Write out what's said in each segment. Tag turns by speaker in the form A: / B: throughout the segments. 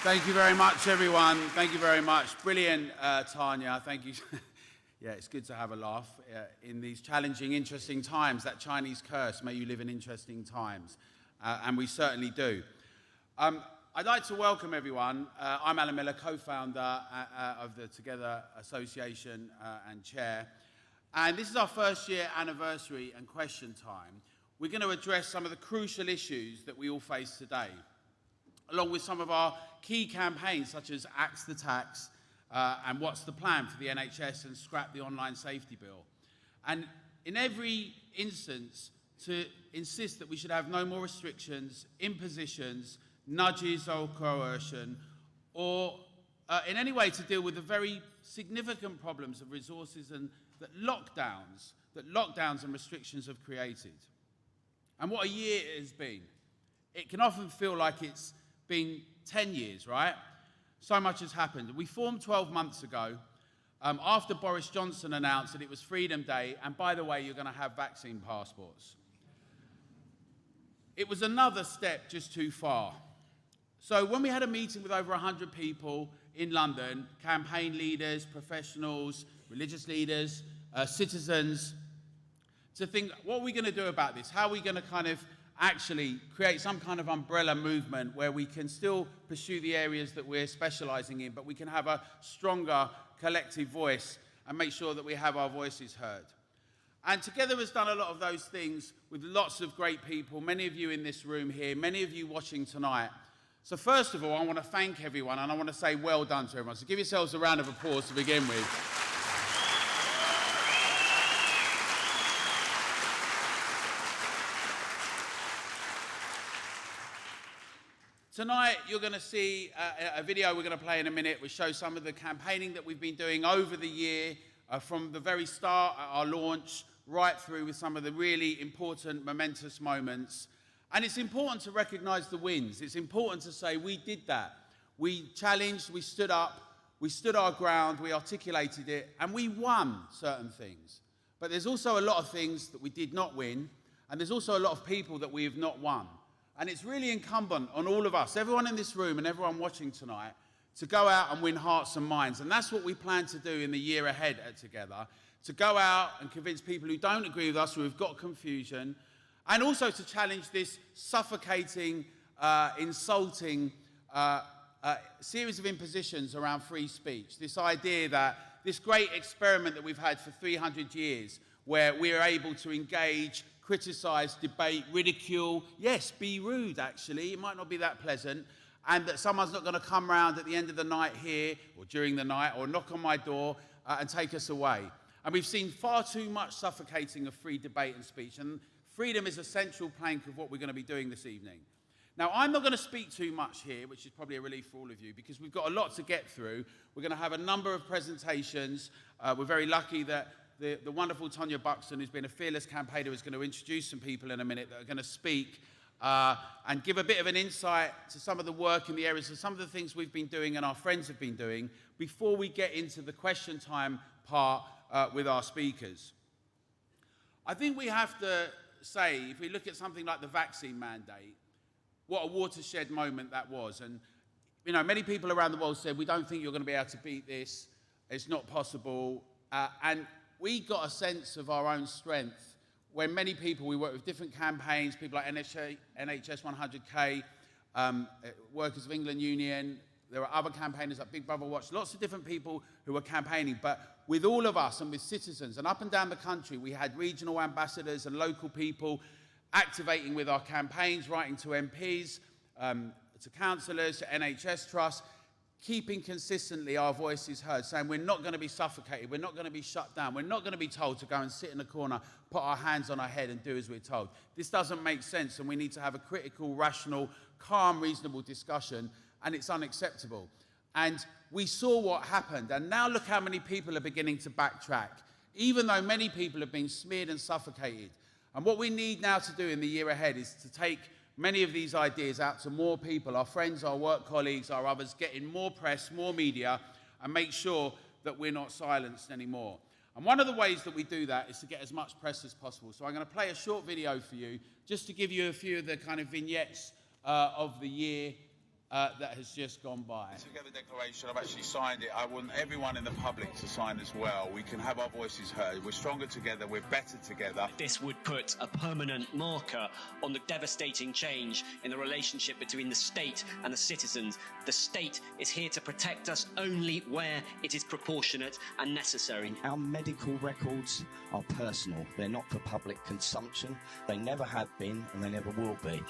A: Thank you very much, everyone. Thank you very much. Brilliant, Tanya. Thank you. Yeah, it's good to have a laugh in these challenging, interesting times. That Chinese curse, may you live in interesting times. And we certainly do. I'd like to welcome everyone. I'm Alan Miller, co-founder of the Together Association and chair. And this is our first year anniversary and question time. We're going to address some of the crucial issues that we all face today, along with some of our key campaigns such as Axe the Tax and What's the Plan for the NHS and Scrap the Online Safety Bill. And in every instance, to insist that we should have no more restrictions, impositions, nudges or coercion, or in any way to deal with the very significant problems of resources and that lockdowns and restrictions have created. And what a year it has been. It can often feel like it's been 10 years, right? So much has happened. We formed 12 months ago after Boris Johnson announced that it was Freedom Day, and by the way, you're going to have vaccine passports. It was another step just too far. So when we had a meeting with over 100 people in London, campaign leaders, professionals, religious leaders, citizens, to think, what are we going to do about this? How are we going to kind of actually create some kind of umbrella movement where we can still pursue the areas that we're specializing in, but we can have a stronger collective voice and make sure that we have our voices heard. And Together has done a lot of those things with lots of great people, many of you in this room here, many of you watching tonight. So first of all, I want to thank everyone, and I want to say well done to everyone. So give yourselves a round of applause to begin with. Tonight, you're going to see a video we're going to play in a minute, which shows some of the campaigning that we've been doing over the year, from the very start at our launch, right through with some of the really important, momentous moments. And it's important to recognize the wins. It's important to say we did that. We challenged, we stood up, we stood our ground, we articulated it, and we won certain things. But there's also a lot of things that we did not win, and there's also a lot of people that we have not won. And it's really incumbent on all of us, everyone in this room and everyone watching tonight, to go out and win hearts and minds. And that's what we plan to do in the year ahead at Together, to go out and convince people who don't agree with us, who have got confusion, and also to challenge this suffocating, insulting series of impositions around free speech. This idea that this great experiment that we've had for 300 years, where we are able to engage, criticize, debate, ridicule, yes, be rude actually, it might not be that pleasant, and that someone's not going to come round at the end of the night here, or during the night, or knock on my door and take us away. And we've seen far too much suffocating of free debate and speech, and freedom is a central plank of what we're going to be doing this evening. Now, I'm not going to speak too much here, which is probably a relief for all of you, because we've got a lot to get through. We're going to have a number of presentations. We're very lucky that the wonderful Tonya Buxton, who's been a fearless campaigner, is going to introduce some people in a minute that are going to speak and give a bit of an insight to some of the work in the areas of some of the things we've been doing and our friends have been doing before we get into the question time part with our speakers. I think we have to say, if we look at something like the vaccine mandate, what a watershed moment that was. And, you know, many people around the world said, we don't think you're going to be able to beat this. It's not possible. And we got a sense of our own strength when many people, we worked with different campaigns, people like NHS 100K, Workers of England Union, there were other campaigners like Big Brother Watch, lots of different people who were campaigning. But with all of us and with citizens and up and down the country, we had regional ambassadors and local people activating with our campaigns, writing to MPs, to councillors, to NHS trusts, keeping consistently our voices heard, saying we're not going to be suffocated, we're not going to be shut down, we're not going to be told to go and sit in a corner, put our hands on our head and do as we're told. This doesn't make sense, and we need to have a critical, rational, calm, reasonable discussion, and it's unacceptable. And we saw what happened, and now look how many people are beginning to backtrack, even though many people have been smeared and suffocated. And what we need now to do in the year ahead is to take many of these ideas out to more people, our friends, our work colleagues, our others, get in more press, more media, and make sure that we're not silenced anymore. And one of the ways that we do that is to get as much press as possible. So I'm going to play a short video for you, just to give you a few of the kind of vignettes of the year that has just gone by.
B: Together Declaration, I've actually signed it. I want everyone in the public to sign as well. We can have our voices heard. We're stronger together. We're better together.
C: This would put a permanent marker on the devastating change in the relationship between the state and the citizens. The state is here to protect us only where it is proportionate and necessary.
D: Our medical records are personal. They're not for public consumption. They never have been and they never will be.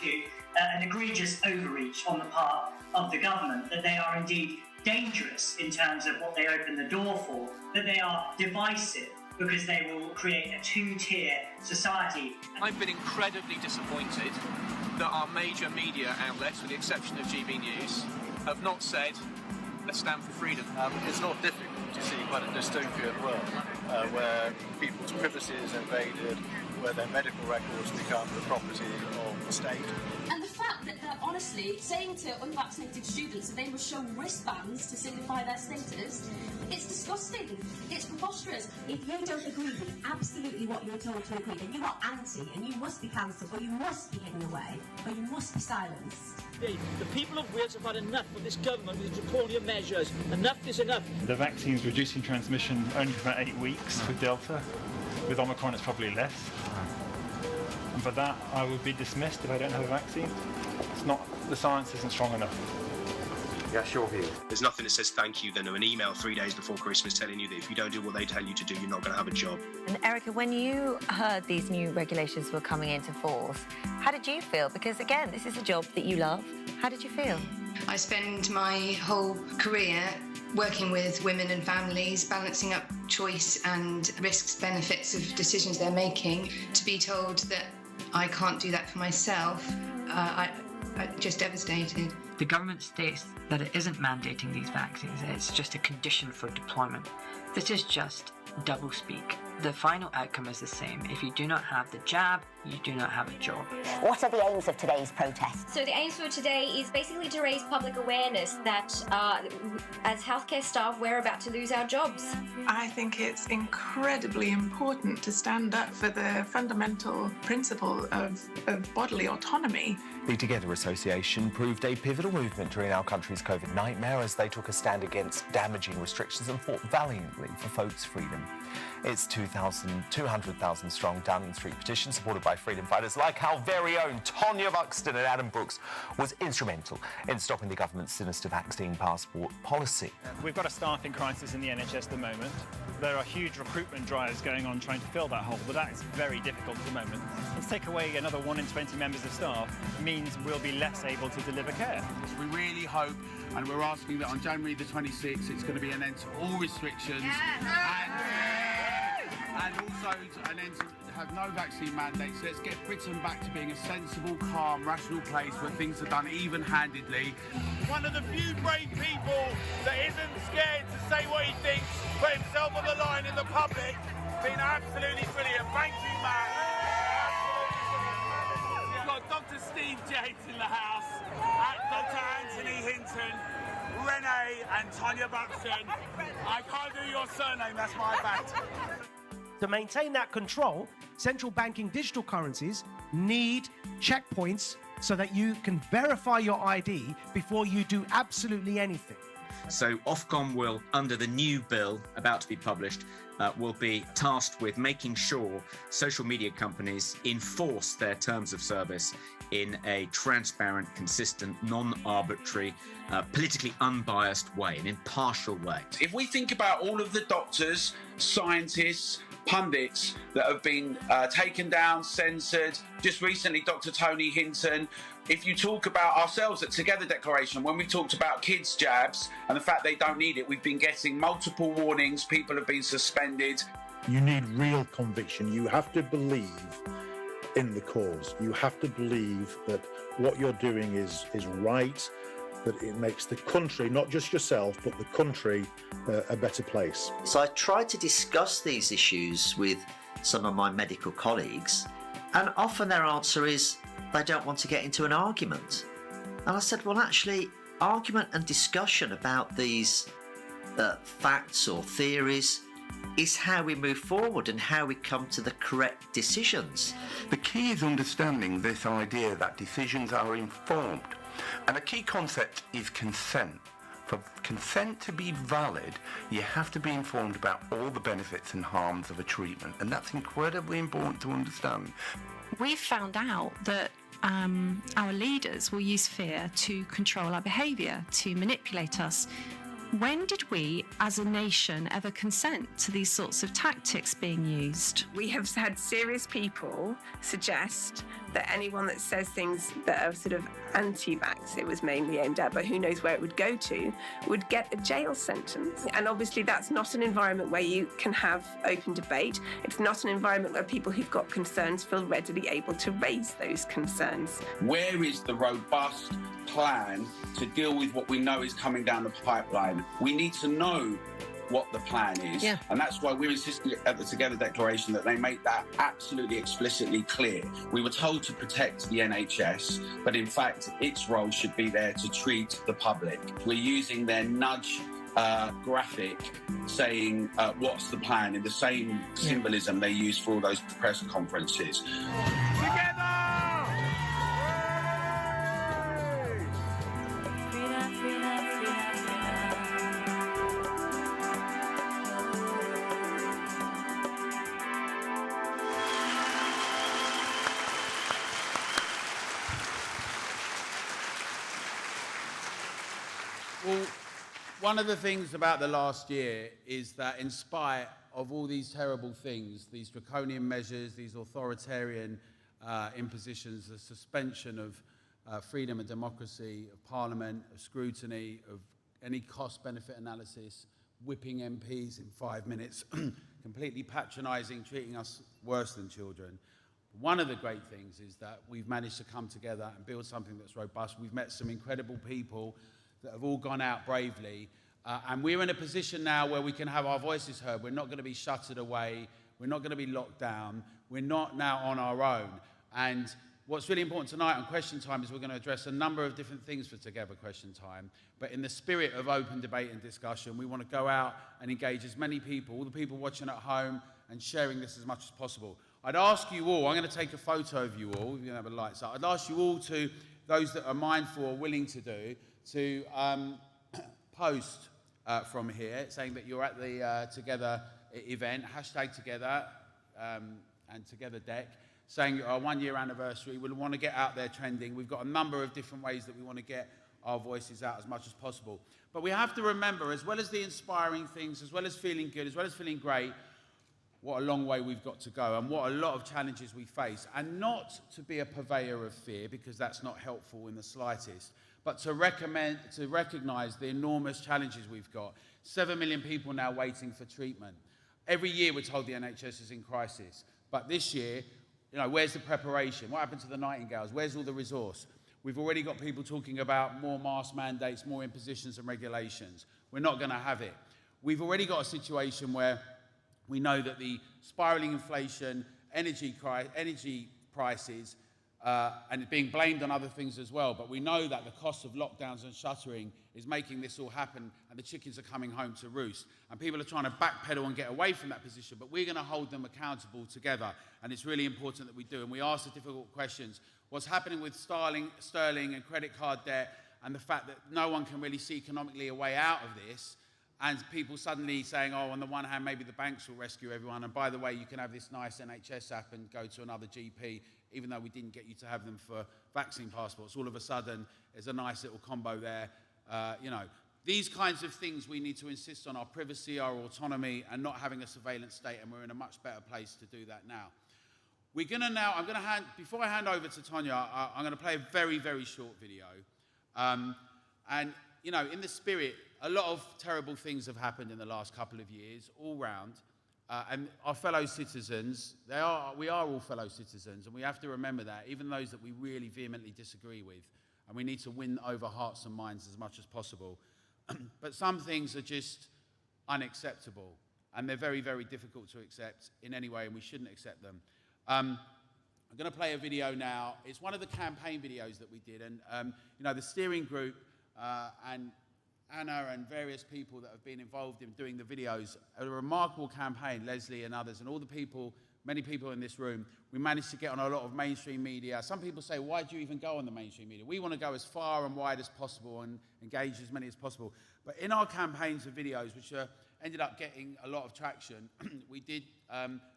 E: An egregious overreach on the part of the government, that they are indeed dangerous in terms of what they open the door for, that they are divisive because they will create a two-tier society.
F: I've been incredibly disappointed that our major media outlets, with the exception of GB News, have not said, let's stand for freedom.
G: It's not difficult to see quite a dystopian world where people's privacy is invaded, where their medical records become the property of the state.
H: And the fact that they're honestly saying to unvaccinated students that they must show wristbands to signify their status, it's disgusting. It's preposterous.
I: If you don't agree with absolutely what you're told to agree, then you are anti and you must be cancelled, or you must be hidden away, or you must be silenced.
E: The people of Wales have had enough of this government with draconian measures. Enough is enough.
J: The vaccine's reducing transmission only for about 8 weeks with Delta. With Omicron, it's probably less. And for that, I would be dismissed if I don't have a vaccine. It's not, the science isn't strong enough.
K: That's your view.
C: There's nothing that says thank you than an email 3 days before Christmas telling you that if you don't do what they tell you to do, you're not going to have a job.
L: And Erica, when you heard these new regulations were coming into force, how did you feel? Because again, this is a job that you love. How did you feel?
M: I spend my whole career working with women and families, balancing up choice and risks, benefits of decisions they're making. To be told that I can't do that for myself, I'm just devastated.
E: The government states that it isn't mandating these vaccines, it's just a condition for deployment. This is just doublespeak. The final outcome is the same. If you do not have the jab, you do not have a job.
I: What are the aims of today's protest?
H: So the aims for today is basically to raise public awareness that as healthcare staff, we're about to lose our jobs.
M: I think it's incredibly important to stand up for the fundamental principle of bodily autonomy.
K: The Together Association proved a pivotal movement during our country's COVID nightmare as they took a stand against damaging restrictions and fought valiantly for folks' freedom. Its 200,000 strong Downing Street petition, supported by freedom fighters like our very own Tonya Buxton and Adam Brooks, was instrumental in stopping the government's sinister vaccine passport policy.
J: We've got a staffing crisis in the NHS at the moment. There are huge recruitment drives going on trying to fill that hole, but that is very difficult at the moment. And to take away another 1 in 20 members of staff means we'll be less able to deliver care.
A: We really hope, and we're asking that on January the 26th, it's going to be an end to all restrictions. And also an end to have no vaccine mandates. Let's get Britain back to being a sensible, calm, rational place where things are done even-handedly.
B: One of the few brave people that isn't scared to say what he thinks, put himself on the line in the public. Been absolutely brilliant. Thank you, Matt. We've got Dr. Steve James in the house, Dr. Anthony Hinton, Renee and Tonya Buxton. I can't do your surname, that's my bad.
E: To maintain that control, central banking digital currencies need checkpoints so that you can verify your ID before you do absolutely anything.
C: So Ofcom will, under the new bill about to be published, will be tasked with making sure social media companies enforce their terms of service in a transparent, consistent, non-arbitrary, politically unbiased way, an impartial way.
A: If we think about all of the doctors, scientists, pundits that have been taken down, censored, just recently Dr. Tony Hinton, if you talk about ourselves at Together Declaration, when we talked about kids' jabs and the fact they don't need it, we've been getting multiple warnings, people have been suspended.
G: You need real conviction. You have to believe in the cause. You have to believe that what you're doing is right, that it makes the country, not just yourself, but the country a better place.
D: So I tried to discuss these issues with some of my medical colleagues, and often their answer is they don't want to get into an argument. And I said, well, actually, argument and discussion about these facts or theories is how we move forward and how we come to the correct decisions.
K: The key is understanding this idea that decisions are informed
N: And a key concept is consent. For consent to be valid, you have to be informed about all the benefits and harms of a treatment, and that's incredibly important to understand.
O: We've found out that our leaders will use fear to control our behaviour, to manipulate us. When did we, as a nation, ever consent to these sorts of tactics being used?
P: We have had serious people suggest that anyone that says things that are sort of anti-vax, it was mainly aimed at, but who knows where it would go to, would get a jail sentence. And obviously that's not an environment where you can have open debate. It's not an environment where people who've got concerns feel readily able to raise those concerns.
A: Where is the robust plan to deal with what we know is coming down the pipeline? We need to know what the plan is.
P: Yeah.
A: And that's why we're insisting at the Together Declaration that they make that absolutely explicitly clear. We were told to protect the NHS, but in fact, its role should be there to treat the public. We're using their nudge graphic saying, what's the plan, in the same symbolism they use for all those press conferences.
B: Together!
A: Well, one of the things about the last year is that in spite of all these terrible things, these draconian measures, these authoritarian impositions, the suspension of freedom and democracy, of parliament, of scrutiny, of any cost-benefit analysis, whipping MPs in 5 minutes, completely patronising, treating us worse than children. One of the great things is that we've managed to come together and build something that's robust. We've met some incredible people that have all gone out bravely. And we're in a position now where we can have our voices heard. We're not going to be shuttered away. We're not going to be locked down. We're not now on our own. And what's really important tonight on Question Time is we're going to address a number of different things for Together Question Time. But in the spirit of open debate and discussion, we want to go out and engage as many people, all the people watching at home, and sharing this as much as possible. I'd ask you all, I'm going to take a photo of you all, you can have the lights up. I'd ask you all to, those that are mindful or willing to do, to post from here saying that you're at the Together event, #Together and Together Deck, saying our 1 year anniversary. We'll want to get out there trending. We've got a number of different ways that we want to get our voices out as much as possible. But we have to remember, as well as the inspiring things, as well as feeling good, as well as feeling great, what a long way we've got to go and what a lot of challenges we face. And not to be a purveyor of fear, because that's not helpful in the slightest, but to recognise the enormous challenges we've got. 7 million people now waiting for treatment. Every year we're told the NHS is in crisis. But this year, you know, where's the preparation? What happened to the Nightingales? Where's all the resource? We've already got people talking about more mask mandates, more impositions and regulations. We're not going to have it. We've already got a situation where we know that the spiralling inflation, energy prices, and it's being blamed on other things as well. But we know that the cost of lockdowns and shuttering is making this all happen, and the chickens are coming home to roost. And people are trying to backpedal and get away from that position, but we're going to hold them accountable together. And it's really important that we do. And we ask the difficult questions. What's happening with sterling and credit card debt, and the fact that no one can really see economically a way out of this, and people suddenly saying, oh, on the one hand, maybe the banks will rescue everyone, and by the way, you can have this nice NHS app and go to another GP, even though we didn't get you to have them for vaccine passports. All of a sudden, there's a nice little combo there. You know, these kinds of things we need to insist on, our privacy, our autonomy, and not having a surveillance state, and we're in a much better place to do that now. We're going to now, before I hand over to Tonya, I'm going to play a very, very short video. And, you know, in the spirit, a lot of terrible things have happened in the last couple of years, all round. And our fellow citizens, we are all fellow citizens, and we have to remember that, even those that we really vehemently disagree with, and we need to win over hearts and minds as much as possible. But some things are just unacceptable, and they're very, very difficult to accept in any way, and we shouldn't accept them. I'm going to play a video now. It's one of the campaign videos that we did, and you know, the steering group and Anna and various people that have been involved in doing the videos, a remarkable campaign, Leslie and others, and all the people many people in this room, we managed to get on a lot of mainstream media. Some people say, why do you even go on the mainstream media? We want to go as far and wide as possible and engage as many as possible. But in our campaigns and videos, which ended up getting a lot of traction, we did,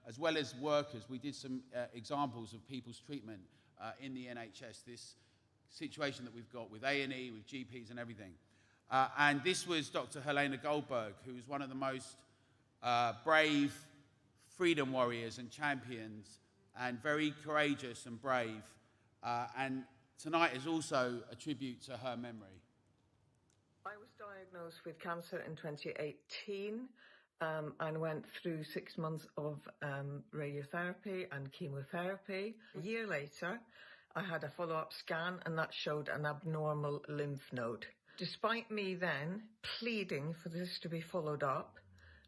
A: as well as workers, we did some examples of people's treatment in the NHS, this situation that we've got with A&E, with GPs and everything. And this was Dr. Helena Goldberg, who is one of the most brave freedom warriors and champions, and very courageous and brave. And tonight is also a tribute to her memory.
Q: I was diagnosed with cancer in 2018 and went through 6 months of radiotherapy and chemotherapy. A year later, I had a follow-up scan and that showed an abnormal lymph node. Despite me then pleading for this to be followed up,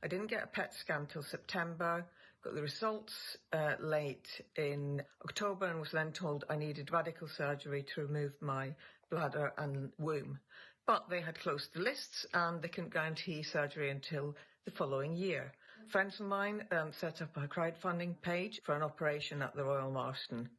Q: I didn't get a PET scan till September, got the results late in October, and was then told I needed radical surgery to remove my bladder and womb. But they had closed the lists and they couldn't guarantee surgery until the following year. Friends of mine set up a crowdfunding page for an operation at the Royal Marsden.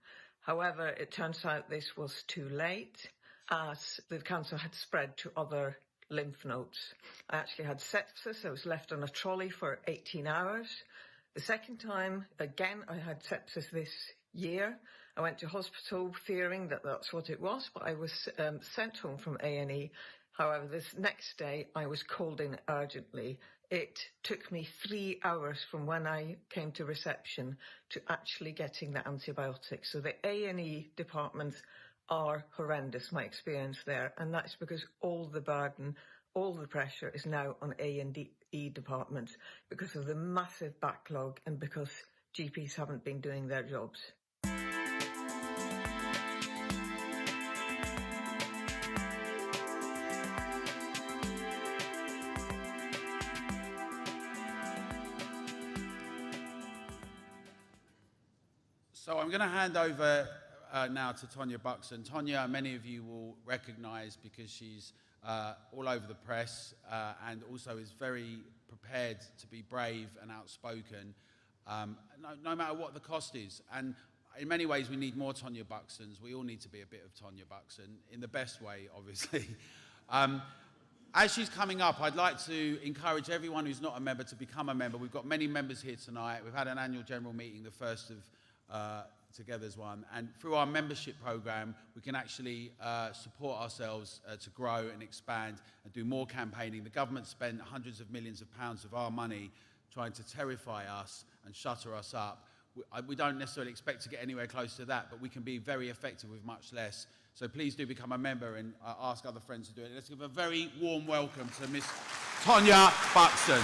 Q: However, it turns out this was too late, as the cancer had spread to other lymph nodes. I actually had sepsis. I was left on a trolley for 18 hours. The second time, again, I had sepsis this year. I went to hospital fearing that that's what it was, but I was sent home from A&E. However, this next day, I was called in urgently. It took me 3 hours from when I came to reception to actually getting the antibiotics. So the A&E departments are horrendous, my experience there. And that's because all the burden, all the pressure is now on A&E departments because of the massive backlog and because GPs haven't been doing their jobs.
A: So I'm going to hand over now to Tonya Buxton. Tonya, many of you will recognize because she's all over the press and also is very prepared to be brave and outspoken, no matter what the cost is. And in many ways, we need more Tonya Buxtons. We all need to be a bit of Tonya Buxton, in the best way, obviously. As she's coming up, I'd like to encourage everyone who's not a member to become a member. We've got many members here tonight. We've had an annual general meeting, the first of together as one, and through our membership program we can actually support ourselves to grow and expand and do more campaigning. The government spent hundreds of millions of pounds of our money trying to terrify us and shutter us up. We don't necessarily expect to get anywhere close to that, but we can be very effective with much less. So please do become a member and ask other friends to do it. Let's give a very warm welcome to Miss Tonya Buxton.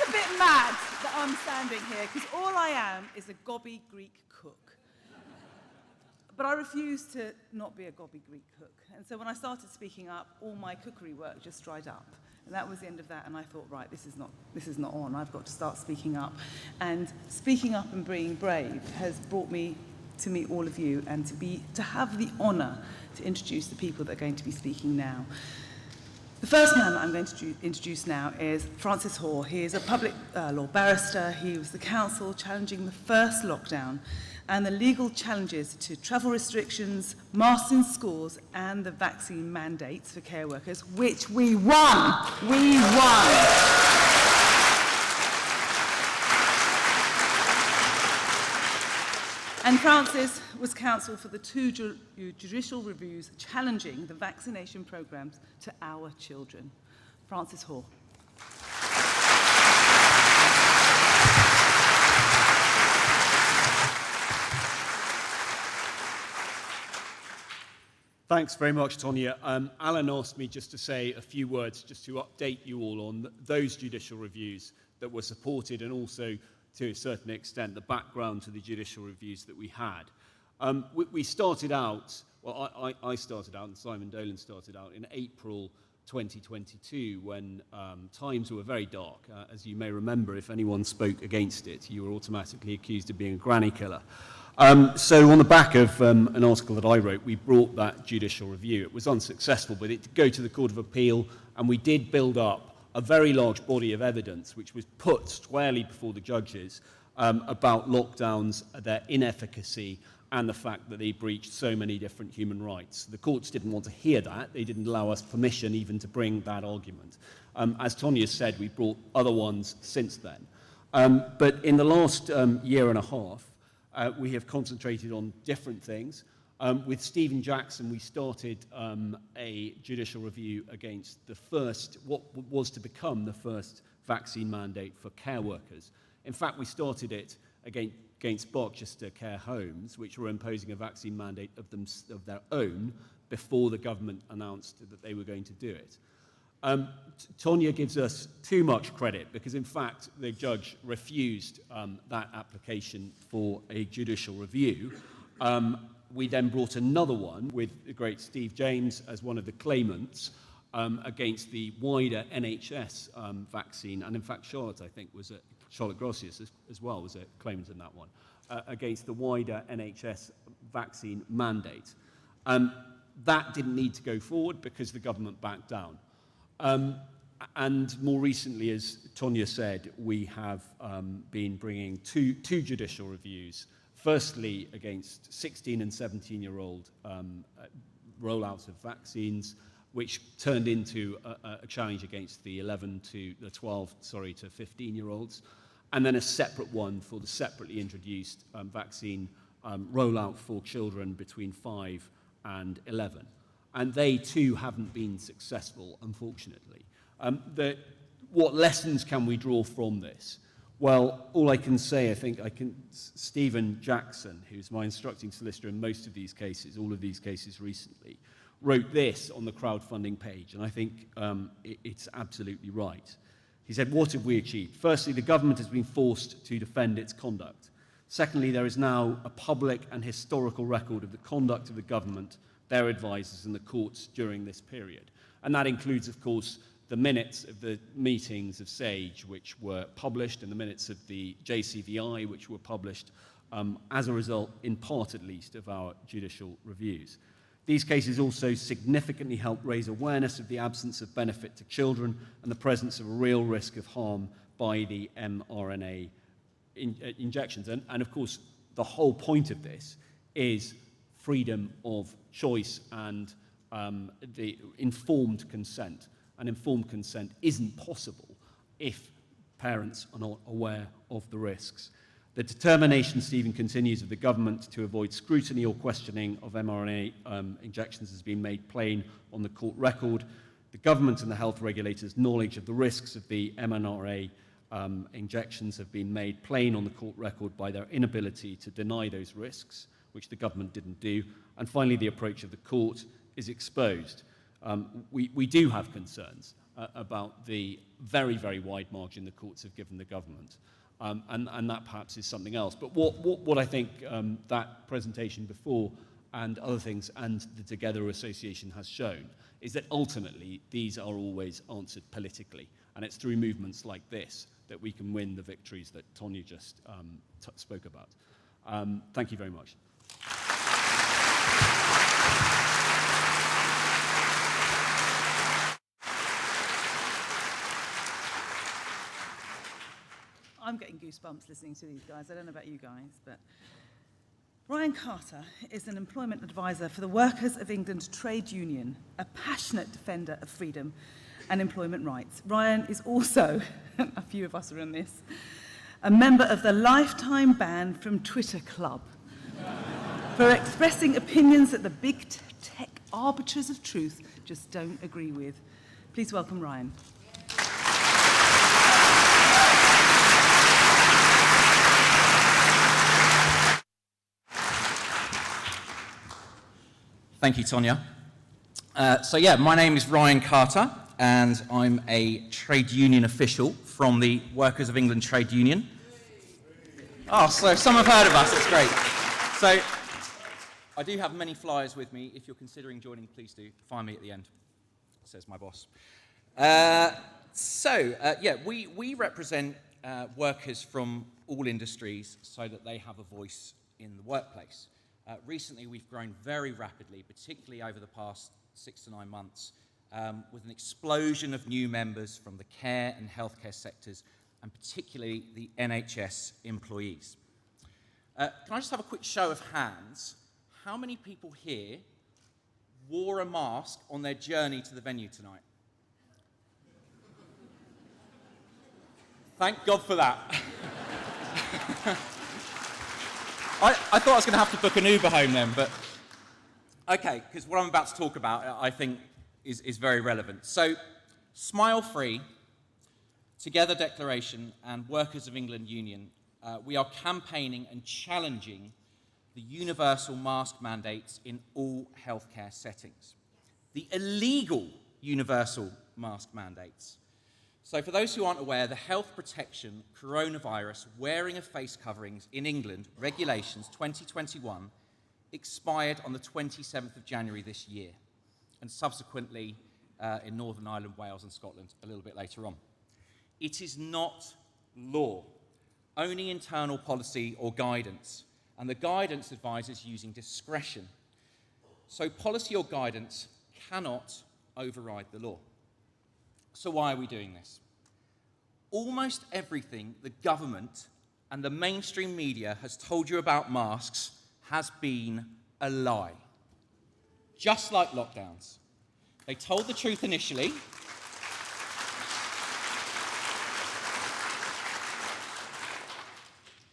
R: A bit mad that I'm standing here because all I am is a gobby Greek cook. But I refuse to not be a gobby Greek cook. And so when I started speaking up, all my cookery work just dried up. And that was the end of that. And I thought, right, this is not on. I've got to start speaking up. And speaking up and being brave has brought me to meet all of you and to have the honour to introduce the people that are going to be speaking now. The first man that I'm going to introduce now is Francis Hoare. He is a public law barrister. He was the counsel challenging the first lockdown and the legal challenges to travel restrictions, masks in schools, and the vaccine mandates for care workers, which we won. We won. And Francis was counsel for the 2 judicial reviews challenging the vaccination programmes to our children. Francis Hoare.
S: Thanks very much, Tonya. Alan asked me just to say a few words, just to update you all on those judicial reviews that were supported and also, to a certain extent, the background to the judicial reviews that we had. We started out, well, I started out and Simon Dolan started out in April 2022 when times were very dark. As you may remember, if anyone spoke against it, you were automatically accused of being a granny killer. So on the back of an article that I wrote, we brought that judicial review. It was unsuccessful, but it did go to the Court of Appeal, and we did build up a very large body of evidence which was put squarely before the judges about lockdowns, their inefficacy, and the fact that they breached so many different human rights. The courts didn't want to hear that. They didn't allow us permission even to bring that argument. As Tonya said, we brought other ones since then. But in the last year and a half, we have concentrated on different things. With Stephen Jackson, we started a judicial review against the first, what was to become the first vaccine mandate for care workers. In fact, we started it against Berkshire Care Homes, which were imposing a vaccine mandate of their own before the government announced that they were going to do it. Tonya gives us too much credit because, in fact, the judge refused that application for a judicial review. We then brought another one with the great Steve James as one of the claimants against the wider NHS vaccine, and in fact Charlotte, I think, was Charlotte Grossius as well was a claimant in that one, against the wider NHS vaccine mandate. That didn't need to go forward because the government backed down. And more recently, as Tonya said, we have been bringing two judicial reviews, firstly against 16 and 17-year-old rollout of vaccines, which turned into a challenge against the 12 to 15-year-olds, and then a separate one for the separately introduced vaccine rollout for children between 5 and 11. And they too haven't been successful, unfortunately. What lessons can we draw from this? Well, all I can say, Stephen Jackson, who's my instructing solicitor in most of these cases, all of these cases recently, wrote this on the crowdfunding page, and I think it's absolutely right. He said, what have we achieved? Firstly, the government has been forced to defend its conduct. Secondly, there is now a public and historical record of the conduct of the government, their advisors, and the courts during this period. And that includes, of course, the minutes of the meetings of SAGE, which were published, and the minutes of the JCVI, which were published as a result, in part at least, of our judicial reviews. These cases also significantly help raise awareness of the absence of benefit to children and the presence of a real risk of harm by the mRNA injections. And of course, the whole point of this is freedom of choice and the informed consent. And informed consent isn't possible if parents are not aware of the risks. The determination, Stephen continues, of the government to avoid scrutiny or questioning of mRNA injections has been made plain on the court record. The government and the health regulators' knowledge of the risks of the mRNA injections have been made plain on the court record by their inability to deny those risks, which the government didn't do. And finally, the approach of the court is exposed. We do have concerns about the very, very wide margin the courts have given the government. And that perhaps is something else. But what I think that presentation before and other things and the Together Association has shown is that ultimately these are always answered politically. And it's through movements like this that we can win the victories that Tonya just spoke about. Thank you very much.
R: I'm getting goosebumps listening to these guys. I don't know about you guys, but Ryan Carter is an employment advisor for the Workers of England Trade Union, a passionate defender of freedom and employment rights. Ryan is also, a few of us are in this, a member of the lifetime ban from Twitter Club for expressing opinions that the big tech arbiters of truth just don't agree with. Please welcome Ryan.
T: Thank you, Tonya. My name is Ryan Carter, and I'm a trade union official from the Workers of England Trade Union. Oh, so some have heard of us, it's great. So, I do have many flyers with me. If you're considering joining, please do find me at the end, says my boss. We represent workers from all industries so that they have a voice in the workplace. Recently, we've grown very rapidly, particularly over the past 6 to 9 months, with an explosion of new members from the care and healthcare sectors, and particularly the NHS employees. Can I just have a quick show of hands? How many people here wore a mask on their journey to the venue tonight? Thank God for that. I thought I was going to have to book an Uber home then, but okay, because what I'm about to talk about, I think, is very relevant. So, Smile Free, Together Declaration, and Workers of England Union, we are campaigning and challenging the universal mask mandates in all healthcare settings. The illegal universal mask mandates. So for those who aren't aware, the Health Protection Coronavirus Wearing of Face Coverings in England Regulations 2021 expired on the 27th of January this year, and subsequently in Northern Ireland, Wales and Scotland a little bit later on. It is not law, only internal policy or guidance, and the guidance advises using discretion. So policy or guidance cannot override the law. So why are we doing this? Almost everything the government and the mainstream media has told you about masks has been a lie. Just like lockdowns. They told the truth initially.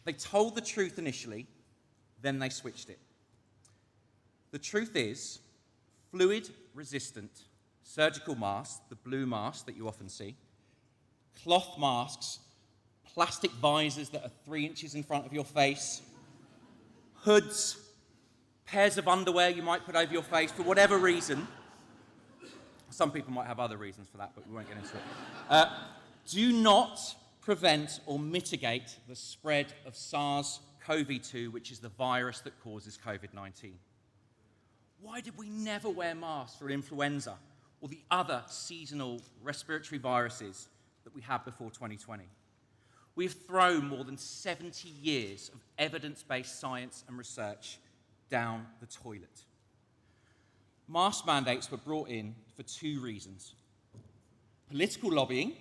T: They told the truth initially, then they switched it. The truth is, fluid-resistant surgical masks, the blue masks that you often see, cloth masks, plastic visors that are 3 inches in front of your face, hoods, pairs of underwear you might put over your face for whatever reason. Some people might have other reasons for that, but we won't get into it. Do not prevent or mitigate the spread of SARS-CoV-2, which is the virus that causes COVID-19. Why did we never wear masks for influenza or the other seasonal respiratory viruses that we had before 2020? We've thrown more than 70 years of evidence-based science and research down the toilet. Mask mandates were brought in for 2 reasons: political lobbying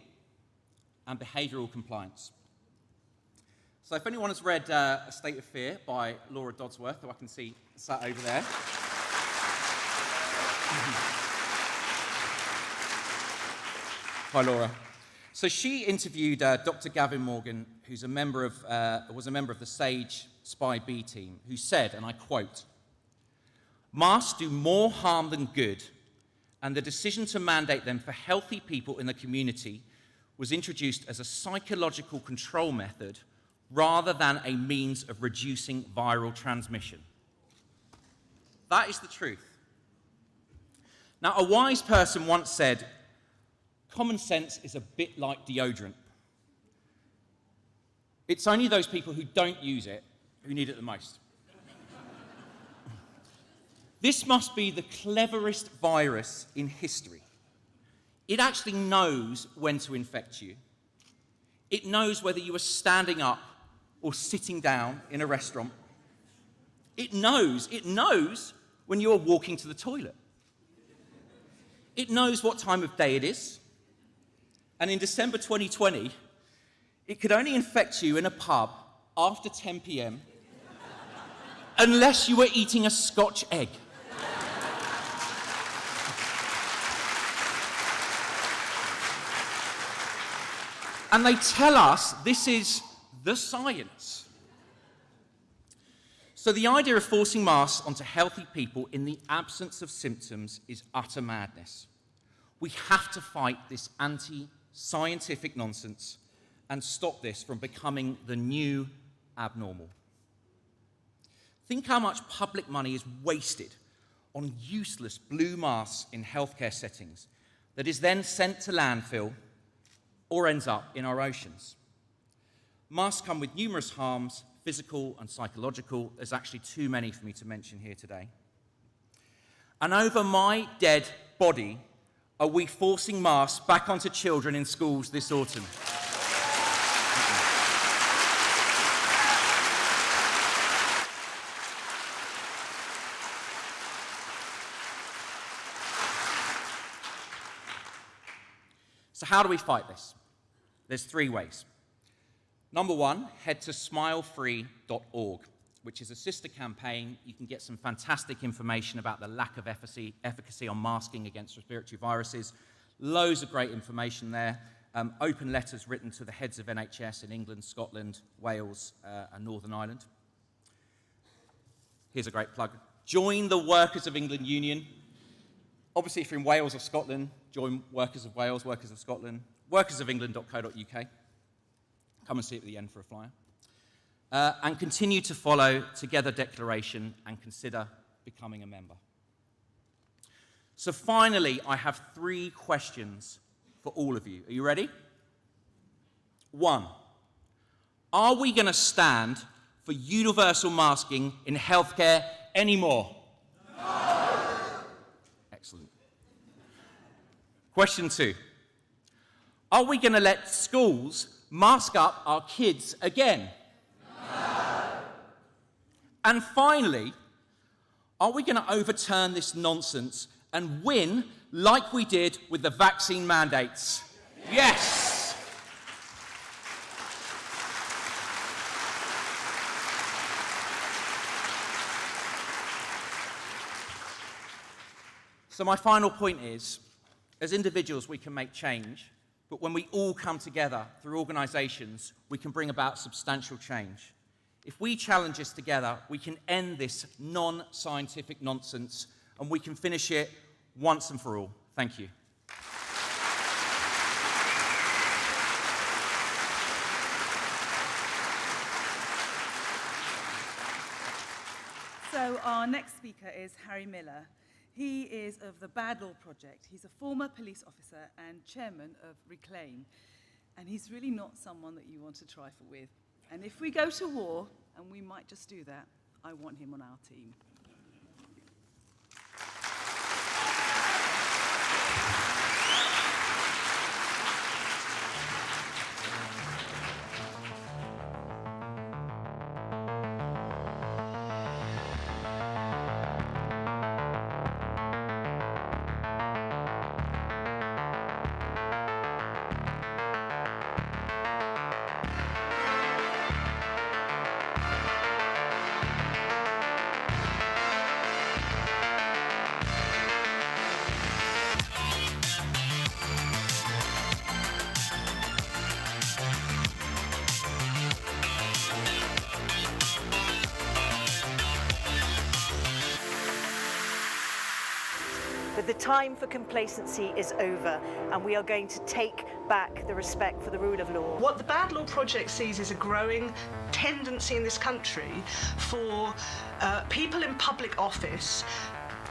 T: and behavioural compliance. So if anyone has read A State of Fear by Laura Dodsworth, who I can see sat over there. Hi, Laura. So she interviewed Dr. Gavin Morgan, who's was a member of the SAGE Spy B team, who said, and I quote, "Masks do more harm than good, and the decision to mandate them for healthy people in the community was introduced as a psychological control method rather than a means of reducing viral transmission." That is the truth. Now, a wise person once said, "Common sense is a bit like deodorant. It's only those people who don't use it who need it the most." This must be the cleverest virus in history. It actually knows when to infect you. It knows whether you are standing up or sitting down in a restaurant. It knows when you are walking to the toilet. It knows what time of day it is. And in December 2020, it could only infect you in a pub after 10 p.m. unless you were eating a Scotch egg. And they tell us this is the science. So the idea of forcing masks onto healthy people in the absence of symptoms is utter madness. We have to fight this anti-scientific nonsense and stop this from becoming the new abnormal. Think how much public money is wasted on useless blue masks in healthcare settings that is then sent to landfill or ends up in our oceans. Masks come with numerous harms, physical and psychological. There's actually too many for me to mention here today. And over my dead body, are we forcing masks back onto children in schools this autumn? So how do we fight this? There's 3 ways. Number 1, head to smilefree.org, which is a sister campaign. You can get some fantastic information about the lack of efficacy on masking against respiratory viruses. Loads of great information there. Open letters written to the heads of NHS in England, Scotland, Wales, and Northern Ireland. Here's a great plug. Join the Workers of England Union. Obviously, if you're in Wales or Scotland, join Workers of Wales, Workers of Scotland, workersofengland.co.uk. Come and see it at the end for a flyer. And continue to follow Together Declaration and consider becoming a member. So finally, I have 3 questions for all of you. Are you ready? 1, are we going to stand for universal masking in healthcare anymore? No. Excellent. Question 2, are we going to let schools mask up our kids again? No. And finally, are we going to overturn this nonsense and win like we did with the vaccine mandates? Yes! So my final point is, as individuals we can make change, but when we all come together through organisations, we can bring about substantial change. If we challenge this together, we can end this non-scientific nonsense and we can finish it once and for all. Thank you.
R: So our next speaker is Harry Miller. He is of the Bad Law Project. He's a former police officer and chairman of Reclaim. And he's really not someone that you want to trifle with. And if we go to war, and we might just do that, I want him on our team.
U: But the time for complacency is over, and we are going to take back the respect for the rule of law.
V: What the Bad Law Project sees is a growing tendency in this country for people in public office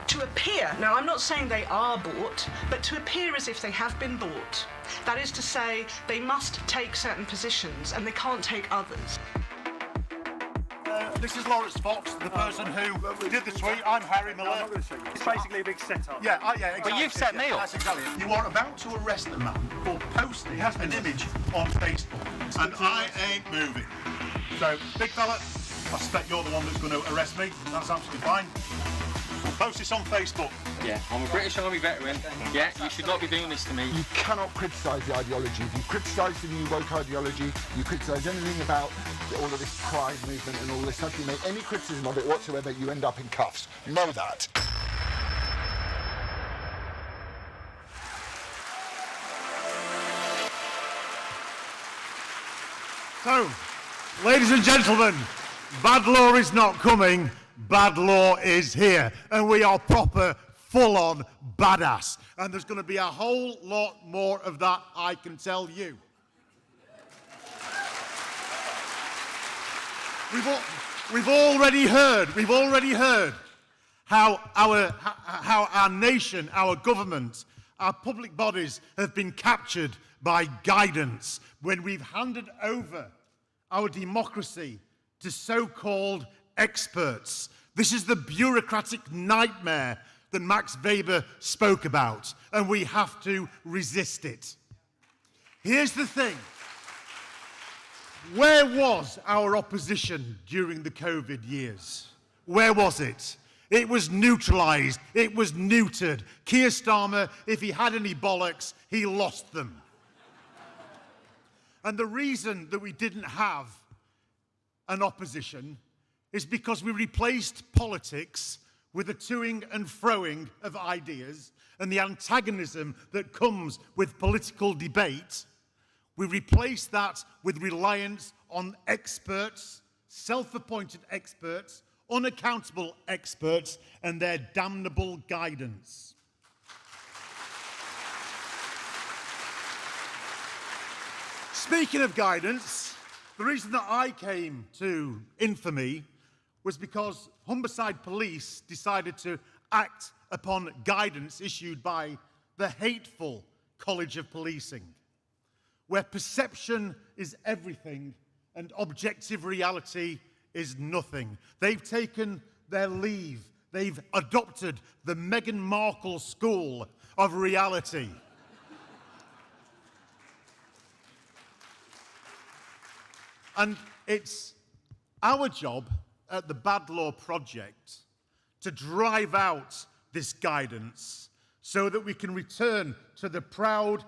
V: to appear, now I'm not saying they are bought, but to appear as if they have been bought. That is to say, they must take certain positions and they can't take others.
W: This is Lawrence Fox, the person who did the tweet. I'm Harry Miller.
X: It's basically a big setup.
W: Yeah, yeah, exactly.
X: But you've set me up.
W: That's exactly it. You are about to arrest a man for posting an image on Facebook, and I ain't moving. So, big fella, I suspect you're the one that's going to arrest me. That's absolutely fine. Post this on Facebook.
F: Yeah, I'm a British Army veteran. Yeah, you should not be doing this to me.
Y: You cannot criticise the ideology. If you criticise the new woke ideology, you criticise anything about all of this pride movement and all this stuff, you make any criticism of it whatsoever, you end up in cuffs. Know that.
W: So, ladies and gentlemen, bad law is not coming. Bad law is here, and we are proper, full-on badass. And there's going to be a whole lot more of that, I can tell you. We've already heard how our nation, our government, our public bodies have been captured by guidance when we've handed over our democracy to so-called experts. This is the bureaucratic nightmare that Max Weber spoke about, and we have to resist it. Here's the thing. Where was our opposition during the COVID years? Where was it? It was neutralised. It was neutered. Keir Starmer, if he had any bollocks, he lost them. And the reason that we didn't have an opposition is because we replaced politics with the toing and froing of ideas and the antagonism that comes with political debate. We replaced that with reliance on experts, self-appointed experts, unaccountable experts, and their damnable guidance. Speaking of guidance, the reason that I came to infamy was because Humberside Police decided to act upon guidance issued by the hateful College of Policing, where perception is everything and objective reality is nothing. They've taken their leave. They've adopted the Meghan Markle school of reality. And it's our job at the Bad Law Project to drive out this guidance so that we can return to the proud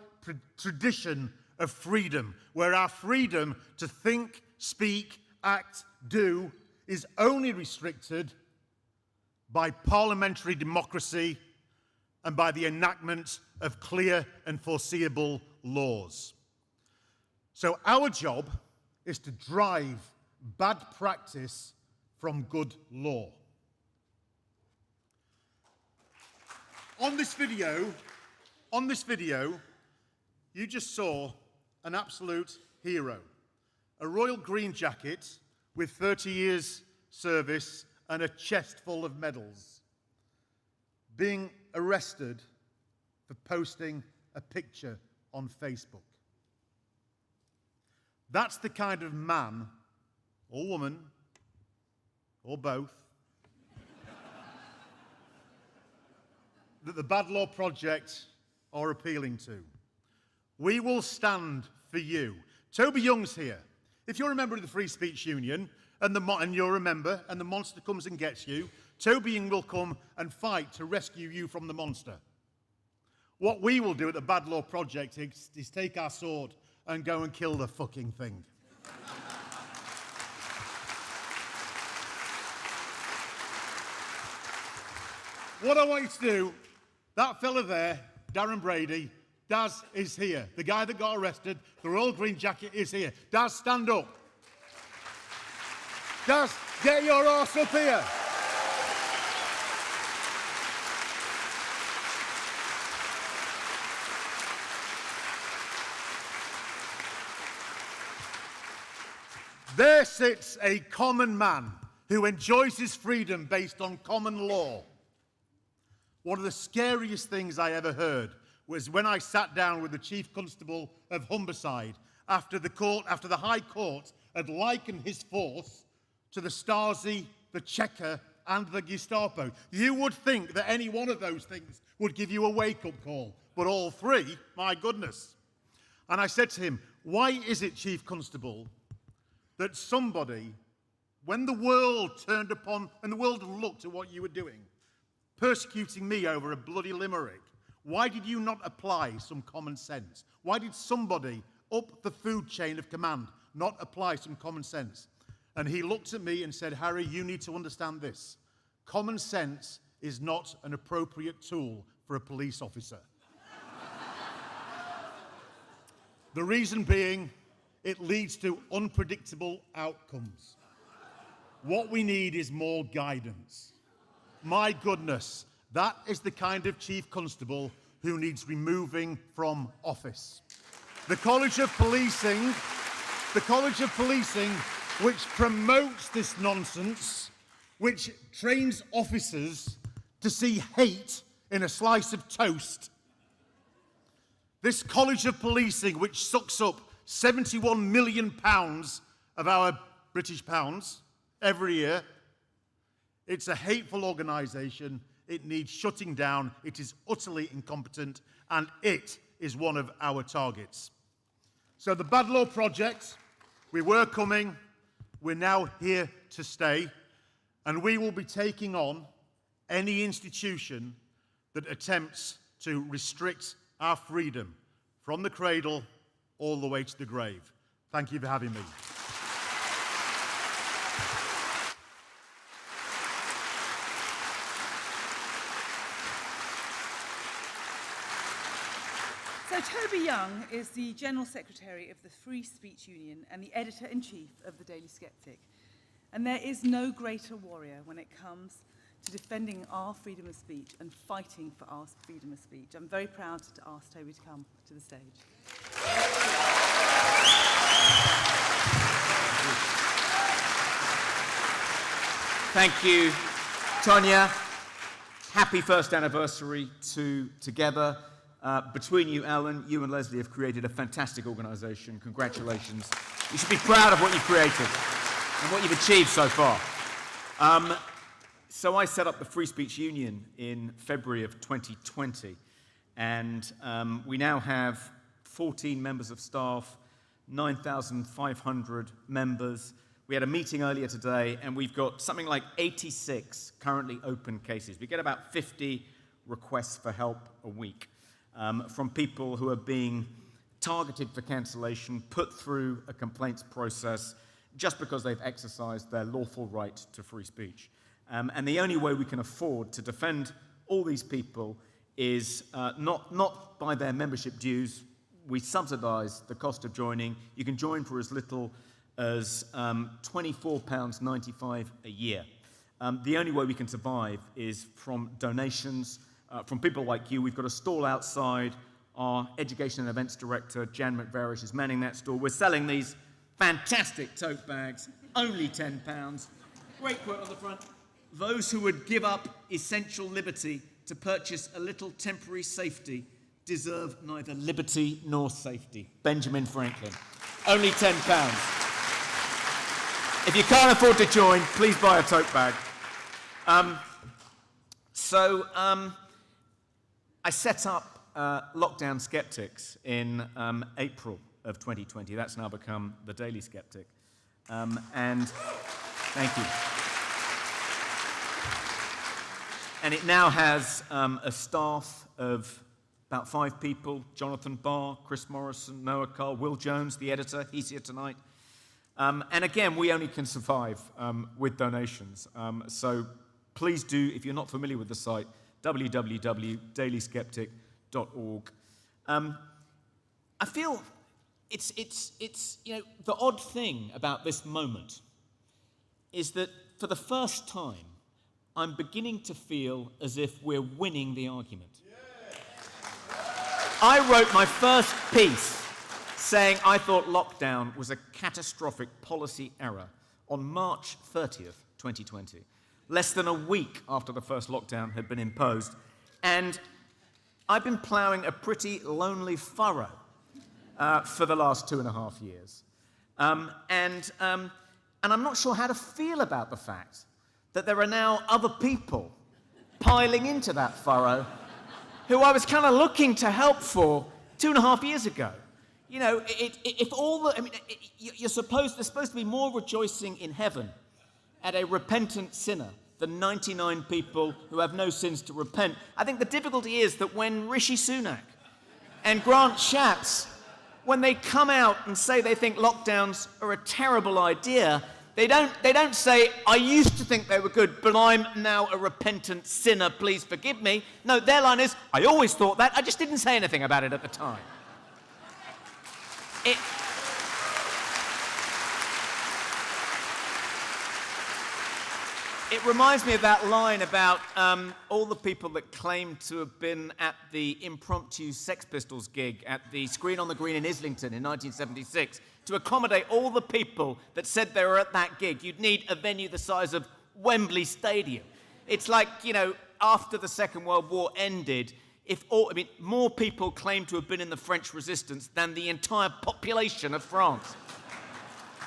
W: tradition of freedom, where our freedom to think, speak, act, do is only restricted by parliamentary democracy and by the enactment of clear and foreseeable laws. So our job is to drive bad practice from good law. On this video, you just saw an absolute hero. A royal green jacket with 30 years service and a chest full of medals, being arrested for posting a picture on Facebook. That's the kind of man, or woman, or both, that the Bad Law Project are appealing to. We will stand for you. Toby Young's here. If you're a member of the Free Speech Union, and you're a member, and the monster comes and gets you, Toby Young will come and fight to rescue you from the monster. What we will do at the Bad Law Project is take our sword and go and kill the fucking thing. What I want you to do, that fella there, Darren Brady, Daz is here. The guy that got arrested, the royal green jacket is here. Daz, stand up. Daz, get your arse up here. There sits a common man who enjoys his freedom based on common law. One of the scariest things I ever heard was when I sat down with the Chief Constable of Humberside after the High Court had likened his force to the Stasi, the Cheka, and the Gestapo. You would think that any one of those things would give you a wake-up call, but all three, my goodness. And I said to him, why is it, Chief Constable, that somebody, when the world looked at what you were doing, persecuting me over a bloody limerick, why did you not apply some common sense? Why did somebody up the food chain of command not apply some common sense? And he looked at me and said, Harry, you need to understand this. Common sense is not an appropriate tool for a police officer. The reason being, it leads to unpredictable outcomes. What we need is more guidance. My goodness, that is the kind of Chief Constable who needs removing from office. The College of Policing, which promotes this nonsense, which trains officers to see hate in a slice of toast. This College of Policing, which sucks up £71 million of our British pounds every year. It's a hateful organisation. It needs shutting down. It is utterly incompetent, and it is one of our targets. So the Bad Law Project, we were coming. We're now here to stay, and we will be taking on any institution that attempts to restrict our freedom from the cradle all the way to the grave. Thank you for having me.
R: So Toby Young is the General Secretary of the Free Speech Union and the Editor-in-Chief of the Daily Sceptic. And there is no greater warrior when it comes to defending our freedom of speech and fighting for our freedom of speech. I'm very proud to ask Toby to come to the stage.
C: Thank you, Tonya. Happy first anniversary to Together. Between you, Alan, you and Leslie have created a fantastic organisation. Congratulations. You should be proud of what you've created and what you've achieved so far. So I set up the Free Speech Union in February of 2020, and we now have 14 members of staff, 9,500 members. We had a meeting earlier today, and we've got something like 86 currently open cases. We get about 50 requests for help a week. From people who are being targeted for cancellation, put through a complaints process just because they've exercised their lawful right to free speech. And the only way we can afford to defend all these people is not by their membership dues. We subsidise the cost of joining. You can join for as little as £24.95 a year. The only way we can survive is from donations, from people like you. We've got a stall outside. Our Education and Events Director, Jan McVarish, is manning that stall. We're selling these fantastic tote bags, only £10. Great quote on the front. Those who would give up essential liberty to purchase a little temporary safety deserve neither liberty nor safety. Benjamin Franklin. Only £10. If you can't afford to join, please buy a tote bag. I set up Lockdown Skeptics in April of 2020. That's now become the Daily Skeptic. And thank you. And it now has a staff of about 5 people: Jonathan Barr, Chris Morrison, Noah Carl, Will Jones, the editor. He's here tonight. And again, we only can survive with donations. So please do, if you're not familiar with the site, www.dailyskeptic.org. I feel it's the odd thing about this moment is that for the first time, I'm beginning to feel as if we're winning the argument. I wrote my first piece saying I thought lockdown was a catastrophic policy error on March 30th, 2020. Less than a week after the first lockdown had been imposed. And I've been ploughing a pretty lonely furrow for the last 2.5 years. And I'm not sure how to feel about the fact that there are now other people piling into that furrow who I was kind of looking to help for 2.5 years ago. You know, there's supposed to be more rejoicing in heaven at a repentant sinner than 99 people who have no sins to repent. I think the difficulty is that when Rishi Sunak and Grant Shapps, when they come out and say they think lockdowns are a terrible idea, they don't say, I used to think they were good, but I'm now a repentant sinner, please forgive me. No, their line is, I always thought that, I just didn't say anything about it at the time. It reminds me of that line about all the people that claim to have been at the impromptu Sex Pistols gig at the Screen on the Green in Islington in 1976. To accommodate all the people that said they were at that gig, you'd need a venue the size of Wembley Stadium. It's like, you know, after the Second World War ended, more people claim to have been in the French resistance than the entire population of France.